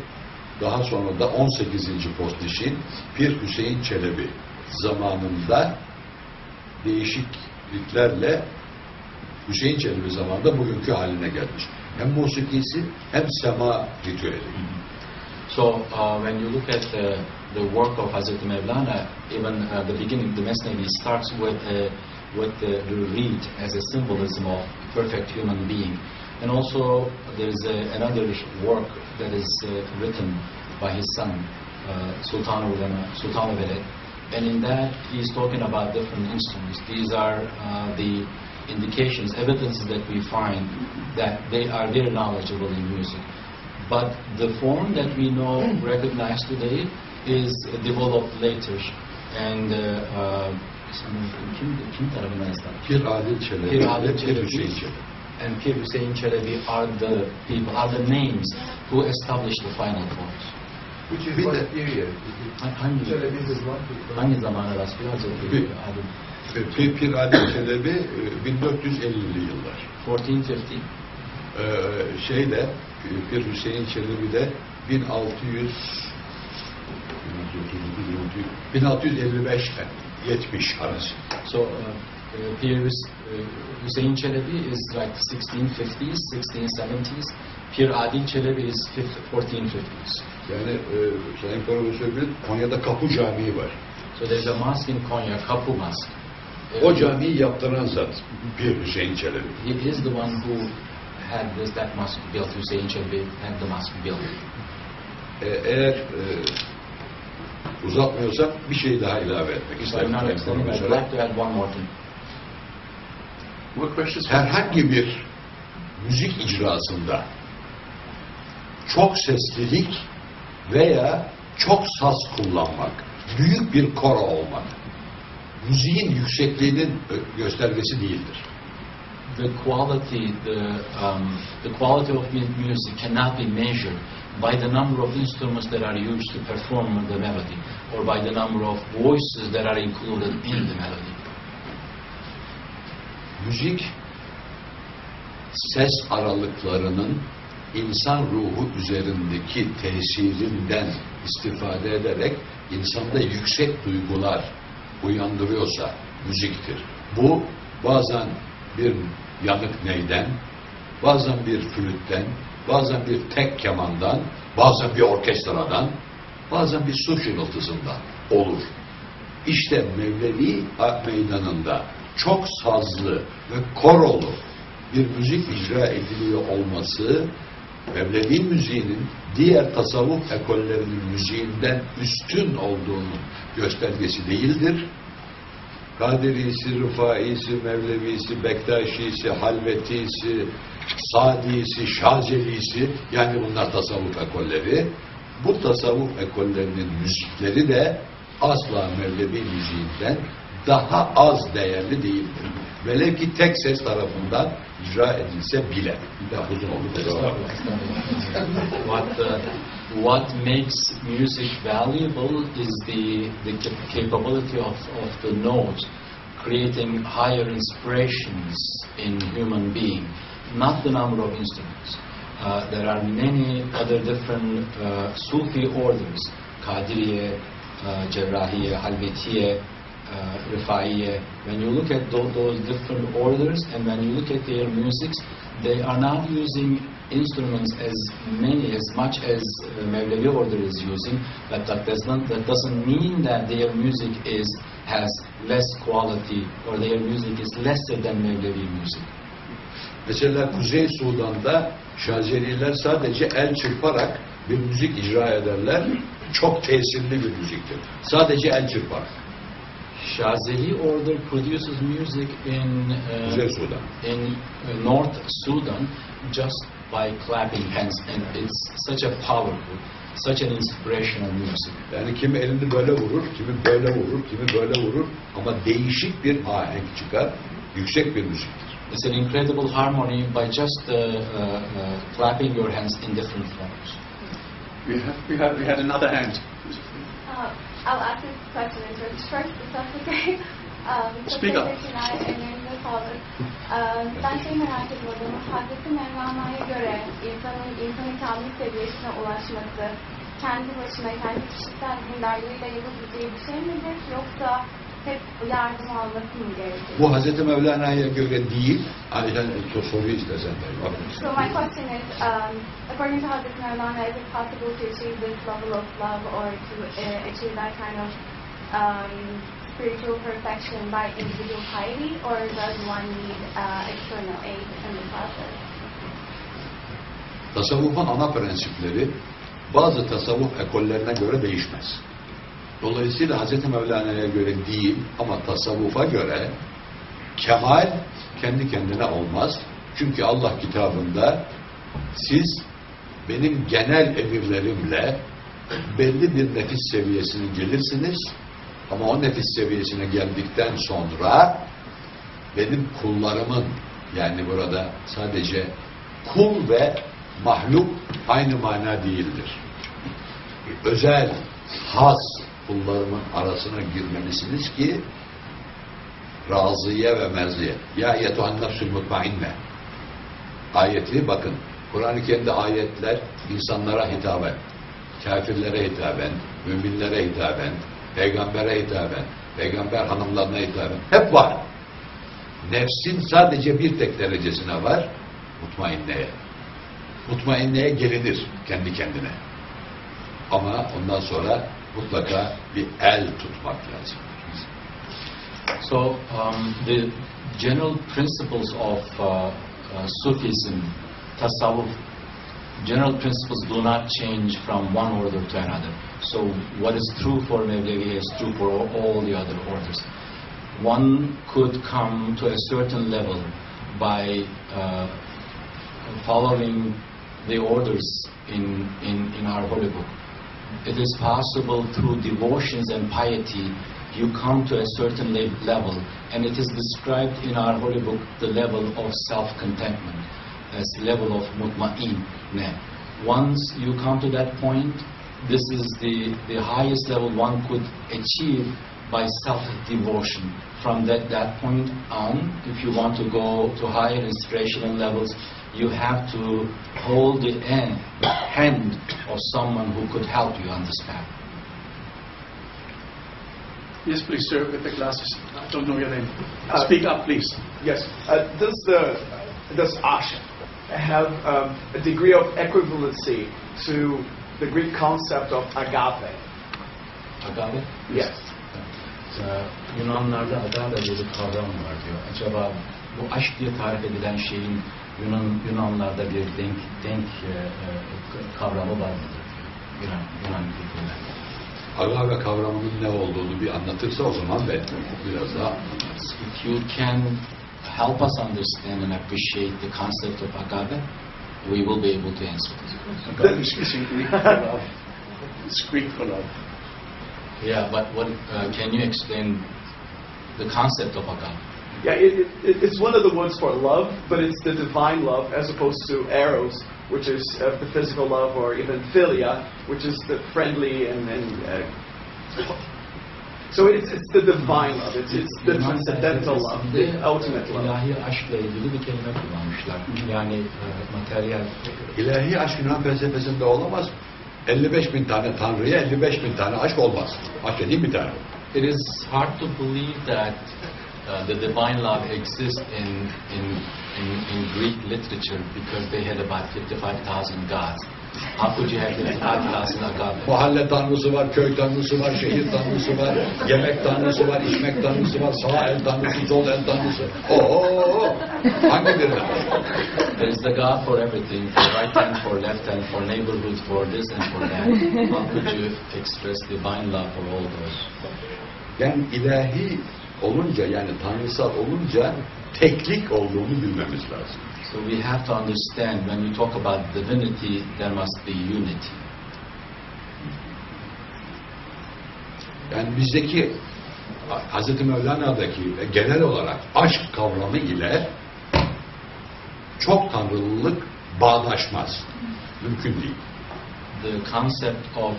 daha sonra da 18. Postişin Pir Hüseyin Çelebi zamanında değişikliklerle Hüseyin Çelebi zamanında bugünkü haline gelmiş. Hem musikisi hem sema ritüeli. So when you look at the work of Hazreti Mevlana, even the beginning, the Mesnevi starts with the reed as a symbolism of perfect human being. And also there is another work that is written by his son, Sultan Veled. And in that he is talking about different instruments. These are the indications, evidences that we find that they are very knowledgeable in music. But the form that we know, recognize today, is developed later. And Pir Adil Çelebi and Pir Hüseyin Çelebi are the people, are the names who established the final forms. Which is what period? Hangi zamana rastlıyor Hazreti Adil? Pir Adil Çelebi 1450'li yıllar. 1450. Şeyde Pir Hüseyin Çelebi de 1655'te 70 arası. So Pir Hüseyin Çelebi is like 1650s, 1670s. Pir Adil Çelebi is 1450s. Yani Sayın Profesör Bilir, Konya'da Kapı Camii var. So there's a mosque in Konya, Kapı Mosque. O camiyi yaptıran zat Pir Hüseyin Çelebi. He is the one who had that mosque built. Hüseyin Çelebi had the mosque built. Eğer uzatmıyorsam bir şey daha ilave etmek isterim. I'd like to add one more thing. Herhangi bir müzik icrasında çok seslilik veya çok saz kullanmak, büyük bir koro olmak, müziğin yüksekliğinin göstergesi değildir. The quality of music cannot be measured by the number of instruments that are used to perform the melody, or by the number of voices that are included in the melody. Müzik, ses aralıklarının insan ruhu üzerindeki tesirinden istifade ederek insanda yüksek duygular uyandırıyorsa müziktir. Bu bazen bir yanık neyden, bazen bir flütten, bazen bir tek kemandan, bazen bir orkestradan, bazen bir su şırıltısından olur. İşte Mevlevi meydanında çok sazlı ve korolu bir müzik icra ediliyor olması, Mevlevi müziğinin diğer tasavvuf ekollerinin müziğinden üstün olduğunun göstergesi değildir. Kadirisi, Rıfaisi, Mevlevisi, Bektaşisi, Halvetisi, Sadisi, Şazelisi, yani bunlar tasavvuf ekolleri. Bu tasavvuf ekollerinin müzikleri de asla Mevlevi müziğinden daha az değerli değildir. Velev ki tek ses tarafından icra edilse bile. Daha uzun oldu. What makes music valuable is the capability of the notes creating higher inspirations in human being, not the number of instruments. There are many other different Sufi orders, Kadiriye, Cerrahiye, Halvetiye, Rifaiye, when you look at those different orders and when you look at their music, they are not using instruments as much as Mevlevi order is using, but that doesn't mean that their music has less quality or their music is lesser than Mevlevi music. Mesela Kuzey Sudan'da Şazeliler sadece el çırparak bir müzik icra ederler. Çok tesirli bir müziktir. Sadece el çırparak. Shazeli order produces music in Kuzey Sudan. in North Sudan just by clapping hands, and it's such a powerful, such an inspirational music. Yani kimi elini böyle vurur, kimi böyle vurur, kimi böyle vurur ama değişik bir ahenk çıkar, yüksek bir müziktir. It's an incredible harmony by just clapping your hands in different forms. We had another hand. I'll ask this question in Turkish first, if that's okay. Speak up. Ellerine sağlık. Ben şeyi merak ediyordum. Hazreti Mevlana'ya göre insanın kamil seviyesine ulaşması kendi başına, kendi kişisel dindarlığıyla yapabileceği bir şey midir? Yoksa hep yardım alması mı gerekir? Bu Hazreti Mevlana'ya göre değil. Soruyu istersen de. So my question is, according to Hazreti Mevlana, is it possible to achieve this level of love or to achieve that kind of spiritual perfection by individual piety, or does one need external aid in the process? Tasavvufun ana prensipleri bazı tasavvuf ekollerine göre değişmez. Dolayısıyla Hz. Mevlana'ya göre değil ama tasavvufa göre kemal kendi kendine olmaz. Çünkü Allah kitabında siz benim genel emirlerimle belli bir nefis seviyesine gelirsiniz ama o nefis seviyesine geldikten sonra benim kullarımın, yani burada sadece kul ve mahluk aynı mana değildir. Özel, has kullarımın arasına girmelisiniz ki razıye ve merziye. Ya yetuhan nefsül mutmainne. Ayeti bakın. Kur'an-ı Kerim'de ayetler insanlara hitaben, kafirlere hitaben, müminlere hitaben, peygambere hitaben, peygamber hanımlarına hitaben hep var. Nefsin sadece bir tek derecesine var, mutmainneye. Mutmainneye gelinir kendi kendine. Ama ondan sonra mutlaka bir el tutmak lazım. So the general principles of Sufism, tasawwuf, general principles do not change from one order to another. So what is true for Mevlevi is true for all the other orders. One could come to a certain level by following the orders in our holy book. It is possible through devotions and piety you come to a certain level, and it is described in our holy book the level of self-contentment, as level of mutma'in. Once you come to that point, this is the highest level one could achieve by self-devotion. From that point on, if you want to go to higher inspirational levels, you have to hold the hand of someone who could help you on this path. Yes, please, sir, with the glasses. I don't know your name. Speak up, please. Yes. Does ash have a degree of equivalency to the Greek concept of agape? Agape? Yes. Yunanlarda agape diye bir kavram var diyor. Acaba bu aşk diye tarif edilen şeyin Yunanlarda bir denk kavramı var mıdır? Yunan kültüründe. Agape kavramının ne olduğunu bir anlatırsa o zaman ben biraz daha anlatırız. If you can help us understand and appreciate the concept of agape, we will be able to answer this. Agape is in Greek for love. It's Greek for love. Yeah, but what can you explain the concept of agape? Yeah, it's one of the words for love, but it's the divine love as opposed to eros, which is the physical love, or even philia, which is the friendly and so it's the divine love. It's the transcendental love, the ultimate love. İlahi aşkla ilgili bir kelime kullanmışlar. Yani materyal. İlahi aşk Yunan felsefesinde olamaz. 55 bin tane tanrıya 55 bin tane aşk olmaz. Aşk dediğim bir tane. It is hard to believe that the divine love exists in Greek literature because they had about 55,000 gods. How could you have 55,000 gods? Mahalle tanrısı var, köy tanrısı var, şehir tanrısı var, yemek tanrısı var, içmek tanrısı var, sağ el tanrısı, sol el tanrısı. Hangi birine? There is the God for everything, for right hand, for left hand, for neighborhood, for this and for that. How could you express divine love for all those? Yani ilahi olunca, yani tanrısal olunca teklik olduğunu bilmemiz lazım. So we have to understand when we talk about divinity, there must be unity. Yani bizdeki Hz. Mevlana'daki genel olarak aşk kavramı ile çok tanrılılık bağdaşmaz. Mümkün değil. The concept of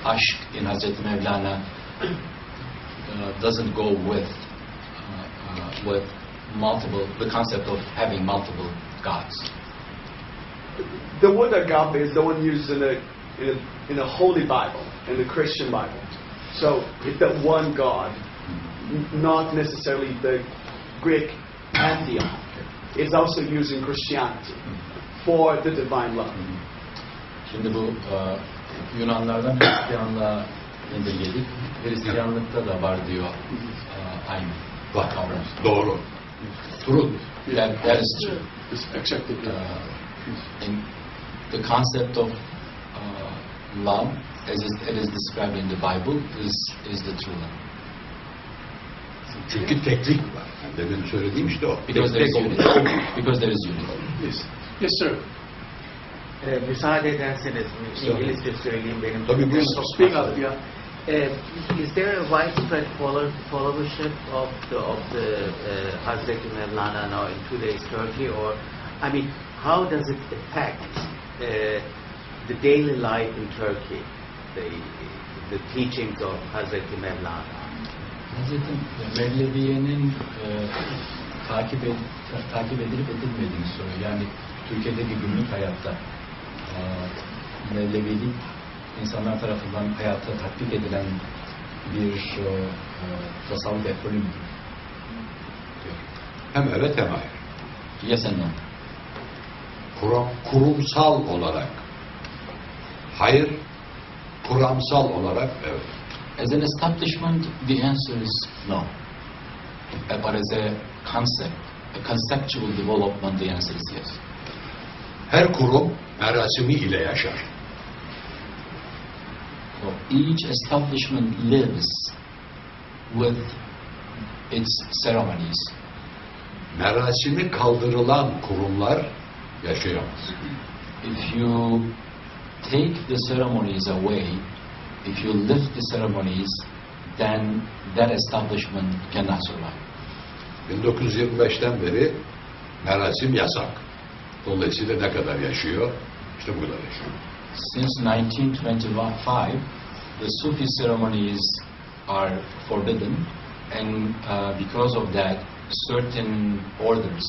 aşk in Hazreti Mevlana doesn't go with the concept of having multiple gods. The word agape is the one used in a holy Bible, in the Christian Bible. So it's the one God, not necessarily the Greek pantheon. It's also used in Christianity for the divine love. Şimdi bu Yunanlardan Hristiyanlığa indirgedik. Hristiyanlıkta da var diyor aynı kavram. Doğru. True. That is true. It's accepted. In the concept of love, as it is described in the Bible, is the true love. Çünkü teklik var. Yani demin söylediğim işte o. Because there is unity. Because there is unity. Yes. Yes, sir. Müsaade ederseniz İngilizce söyleyeyim benim. Tabii buyurun. Speak up, yeah. Is there a widespread followership of the Hazreti Mevlana now in today's Turkey, or I mean, how does it affect the daily life in Turkey, the teachings of Hazreti Mevlana? Hazreti Mevleviye'nin takip edilip edilmediğini soruyor. Yani Türkiye'deki günlük hayatta Mevlevilik insanlar tarafından hayatta tatbik edilen bir tasavvuf ekolü müdür? Hem evet hem hayır. Yes and no. Kurumsal olarak hayır, kuramsal olarak evet. As an establishment, the answer is no. But as a concept, a conceptual development, the answer is yes. Her kurum merasimi ile yaşar. So each establishment lives with its ceremonies. Merasimi kaldırılan kurumlar yaşayamaz. If you take the ceremonies away, if you lift the ceremonies, then that establishment cannot survive. 1925'ten beri merasim yasak. Dolayısıyla ne kadar yaşıyor? İşte bu kadar yaşıyor. Since 1925, the Sufi ceremonies are forbidden, and because of that, certain orders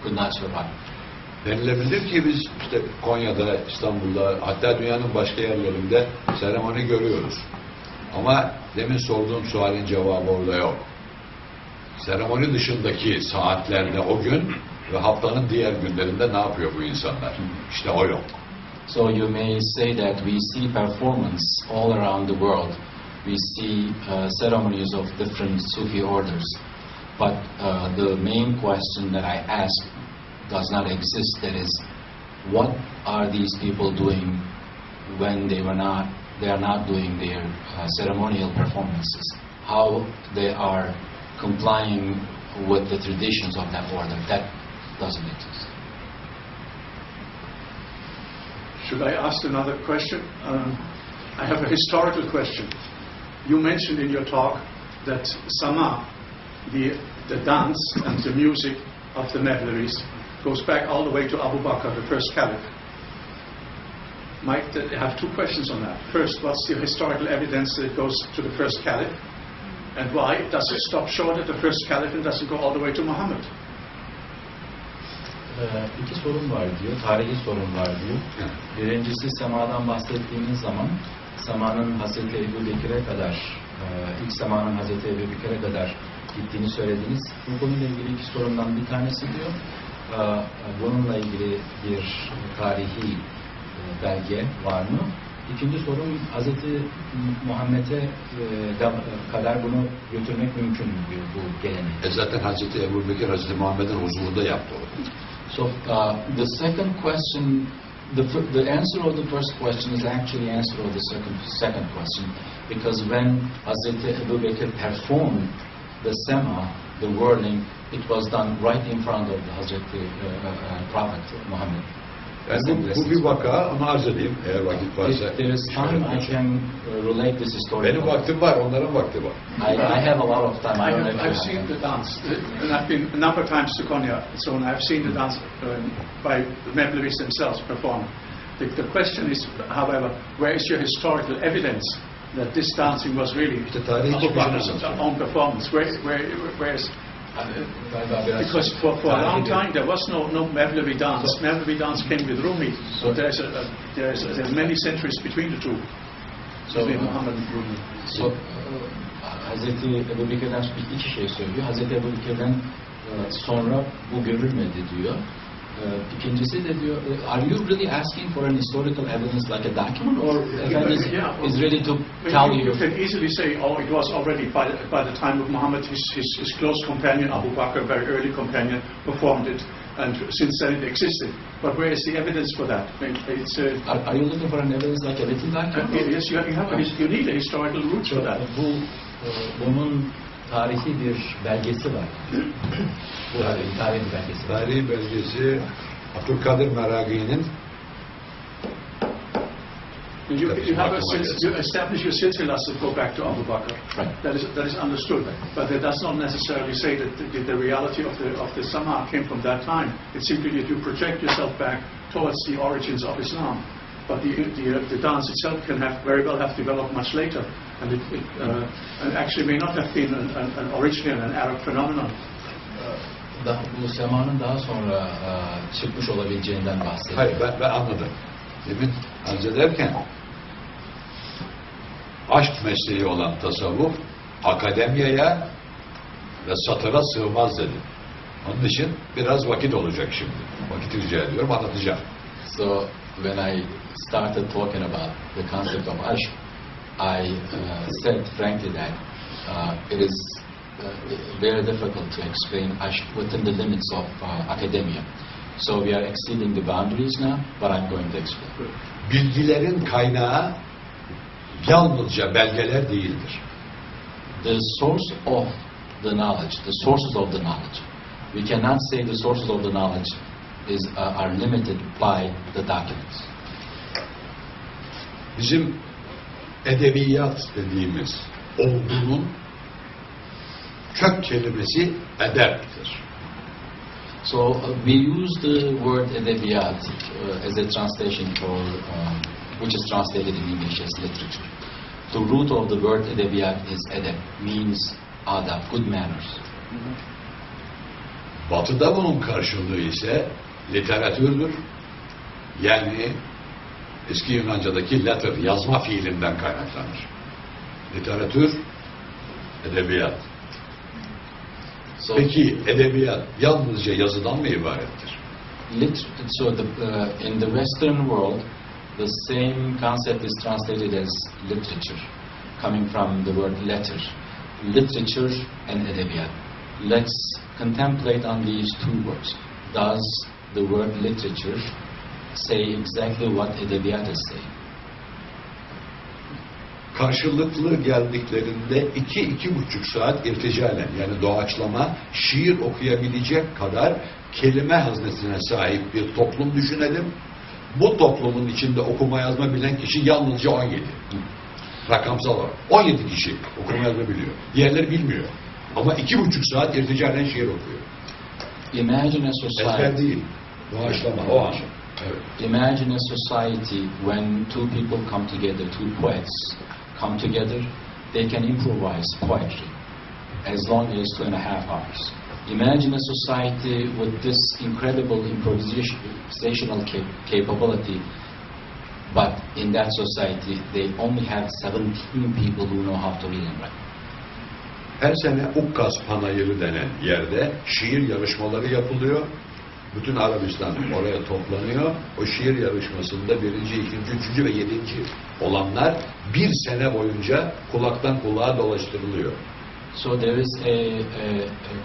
could not survive. Denilebilir ki biz işte Konya'da, İstanbul'da, hatta dünyanın başka yerlerinde seremoni görüyoruz. Ama demin sorduğum sualin cevabı orada yok. Seremoni dışındaki saatlerde o gün ve haftanın diğer günlerinde ne yapıyor bu insanlar? İşte o yok. So you may say that we see performance all around the world. We see ceremonies of different Sufi orders. But the main question that I ask does not exist. That is, what are these people doing when they are not doing their ceremonial performances? How they are complying with the traditions of that order? That doesn't exist. Should I ask another question? I have a historical question. You mentioned in your talk that Sama, the dance and the music of the Mevlevis, goes back all the way to Abu Bakr, the first caliph. Mike, I have two questions on that. First, what's the historical evidence that it goes to the first caliph? And why does it stop short at the first caliph and doesn't go all the way to Muhammad? İki sorun var diyor, tarihi sorun var diyor. Birincisi semadan bahsettiğiniz zaman, semanın Hazreti Ebu Bekir'e kadar ilk zamanın Hazreti Ebubekir'e kadar gittiğini söylediniz. Bu konuyla ilgili iki sorundan bir tanesi diyor. Bununla ilgili bir tarihi belge var mı? İkinci sorum, Hazreti Muhammed'e kadar bunu götürmek mümkün mü diyor bu geleneği? Zaten Hazreti Ebubekir Hazreti Muhammed'in huzurunda yaptı o. So the second question, the answer of the first question is actually answer of the second question, because when Hazreti Ebubekir performed the sema, the whirling, it was done right in front of the Hazreti Prophet Muhammad. Bu bir vaka ama arz edeyim eğer vakit varsa. If there is time, I can relate this story. Benim vaktim var, onların vakti var. I have a lot of time. I've seen the dance, and I've been a number of times to Konya, so I've seen the dance by the Mevlevis themselves performed. The question is, however, where is your historical evidence that this dancing was really Abu Bakr's own performance? Where is because for a long time there was no Mevlevi dance. Mevlevi dance came with Rumi, so there's many centuries between the two. Between Muhammad and Rumi. So Hazreti Ebubekir'den iki şey söylüyor. Hazreti Ebubekir'den sonra bu görülmedi diyor. İkincisi de diyor, are you really asking for an historical evidence like a document, or evidence is ready to tell you? You can easily say, oh, it was already by the time of Muhammad, his close companion Abu Bakr, very early companion, performed it, and since then it existed. But where is the evidence for that? It's, are you looking for an evidence like a written document? Yes, you need a historical root for that. Bunun tarihi bir belgesi var. Bu tarihi bir belgesi. Tarihi belgesi Abdülkadir Meragi'nin you establish your silsilas that go back to Abu Bakr. Right. That is understood. But that does not necessarily say that the reality of the Sama came from that time. It's simply that you project yourself back towards the origins of Islam. But the dance itself can very well have developed much later, and and actually may not have been an original, an Arab phenomenon. Bu semanın daha sonra çıkmış olabileceğinden bahsediyor. Hayır, ben anladım. Demin arz ederken aşk mesleği olan tasavvuf akademiyaya ve satıra sığmaz dedi. Onun için biraz vakit olacak şimdi. Vakit rica ediyorum, anlatacağım. So when I started talking about the concept of ashk, I said frankly that it is very difficult to explain ashk within the limits of academia. So we are exceeding the boundaries now, but I'm going to explain. Bilgilerin kaynağı yalnızca belgeler değildir. The source of the knowledge, the sources of the knowledge. We cannot say the sources of the knowledge are limited by the documents. Bizim edebiyat dediğimiz olgunun kök kelimesi edeptir. So we use the word edebiyat as a translation for which is translated in English as literature. The root of the word edebiyat is edeb, means adab, good manners. Batı'da bunun karşılığı ise literatürdür. Yani eski Yunanca'daki letter, yazma fiilinden kaynaklanır. Literatür, edebiyat. Peki edebiyat yalnızca yazıdan mı ibarettir? In the Western world, the same concept is translated as literature, coming from the word letter. Literature and edebiyat. Let's contemplate on these two words. Does the word literature say exactly what edebiyat is saying? Karşılıklı geldiklerinde 2-2,5 saat irticalen, yani doğaçlama şiir okuyabilecek kadar kelime haznesine sahip bir toplum düşünelim. Bu toplumun içinde okuma yazma bilen kişi yalnızca 17. Rakamsal olarak. 17 kişi okuma yazma biliyor. Diğerleri bilmiyor. Ama 2,5 saat irticalen şiir okuyor. Imagine a society. Ezber değil. Doğaçlama. O an. Evet. Imagine a society when two people come together, two poets come together, they can improvise poetry as long as 2.5 hours. Imagine a society with this incredible improvisational capability, but in that society, they only have 17 people who know how to read and write. Her sene Ukkas Panayırı denen yerde şiir yarışmaları yapılıyor. Bütün Arabistan oraya toplanıyor. O şiir yarışmasında 1., 2., 3. ve 7. olanlar bir sene boyunca kulaktan kulağa dolaştırılıyor. So there is a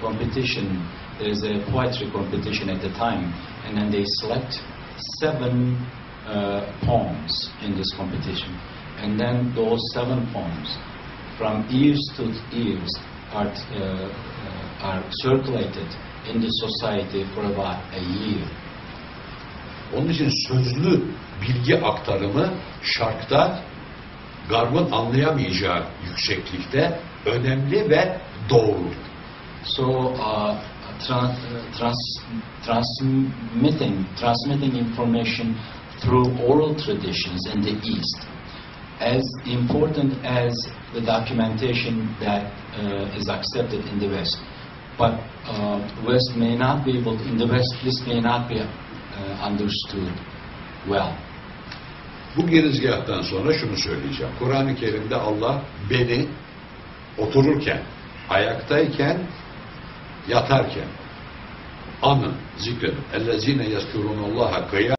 competition, there is a poetry competition at the time, and then they select 7 poems in this competition. And then those 7 poems, from years to years, are circulated in the society for about a year. Onun için sözlü bilgi aktarımı şarkta Garb'ın anlayamayacağı yükseklikte önemli ve doğru. So transmitting information through oral traditions in the East, as important as the documentation that is accepted in the West. But West may not be able to, in the West, this may not be understood well. Bu girizgahtan sonra şunu söyleyeceğim. Kur'an-ı Kerim'de Allah beni otururken, ayaktayken, yatarken anın, zikredin. اَلَّذ۪ينَ يَذْكُرُونَ اللّٰهَ قِيَامًا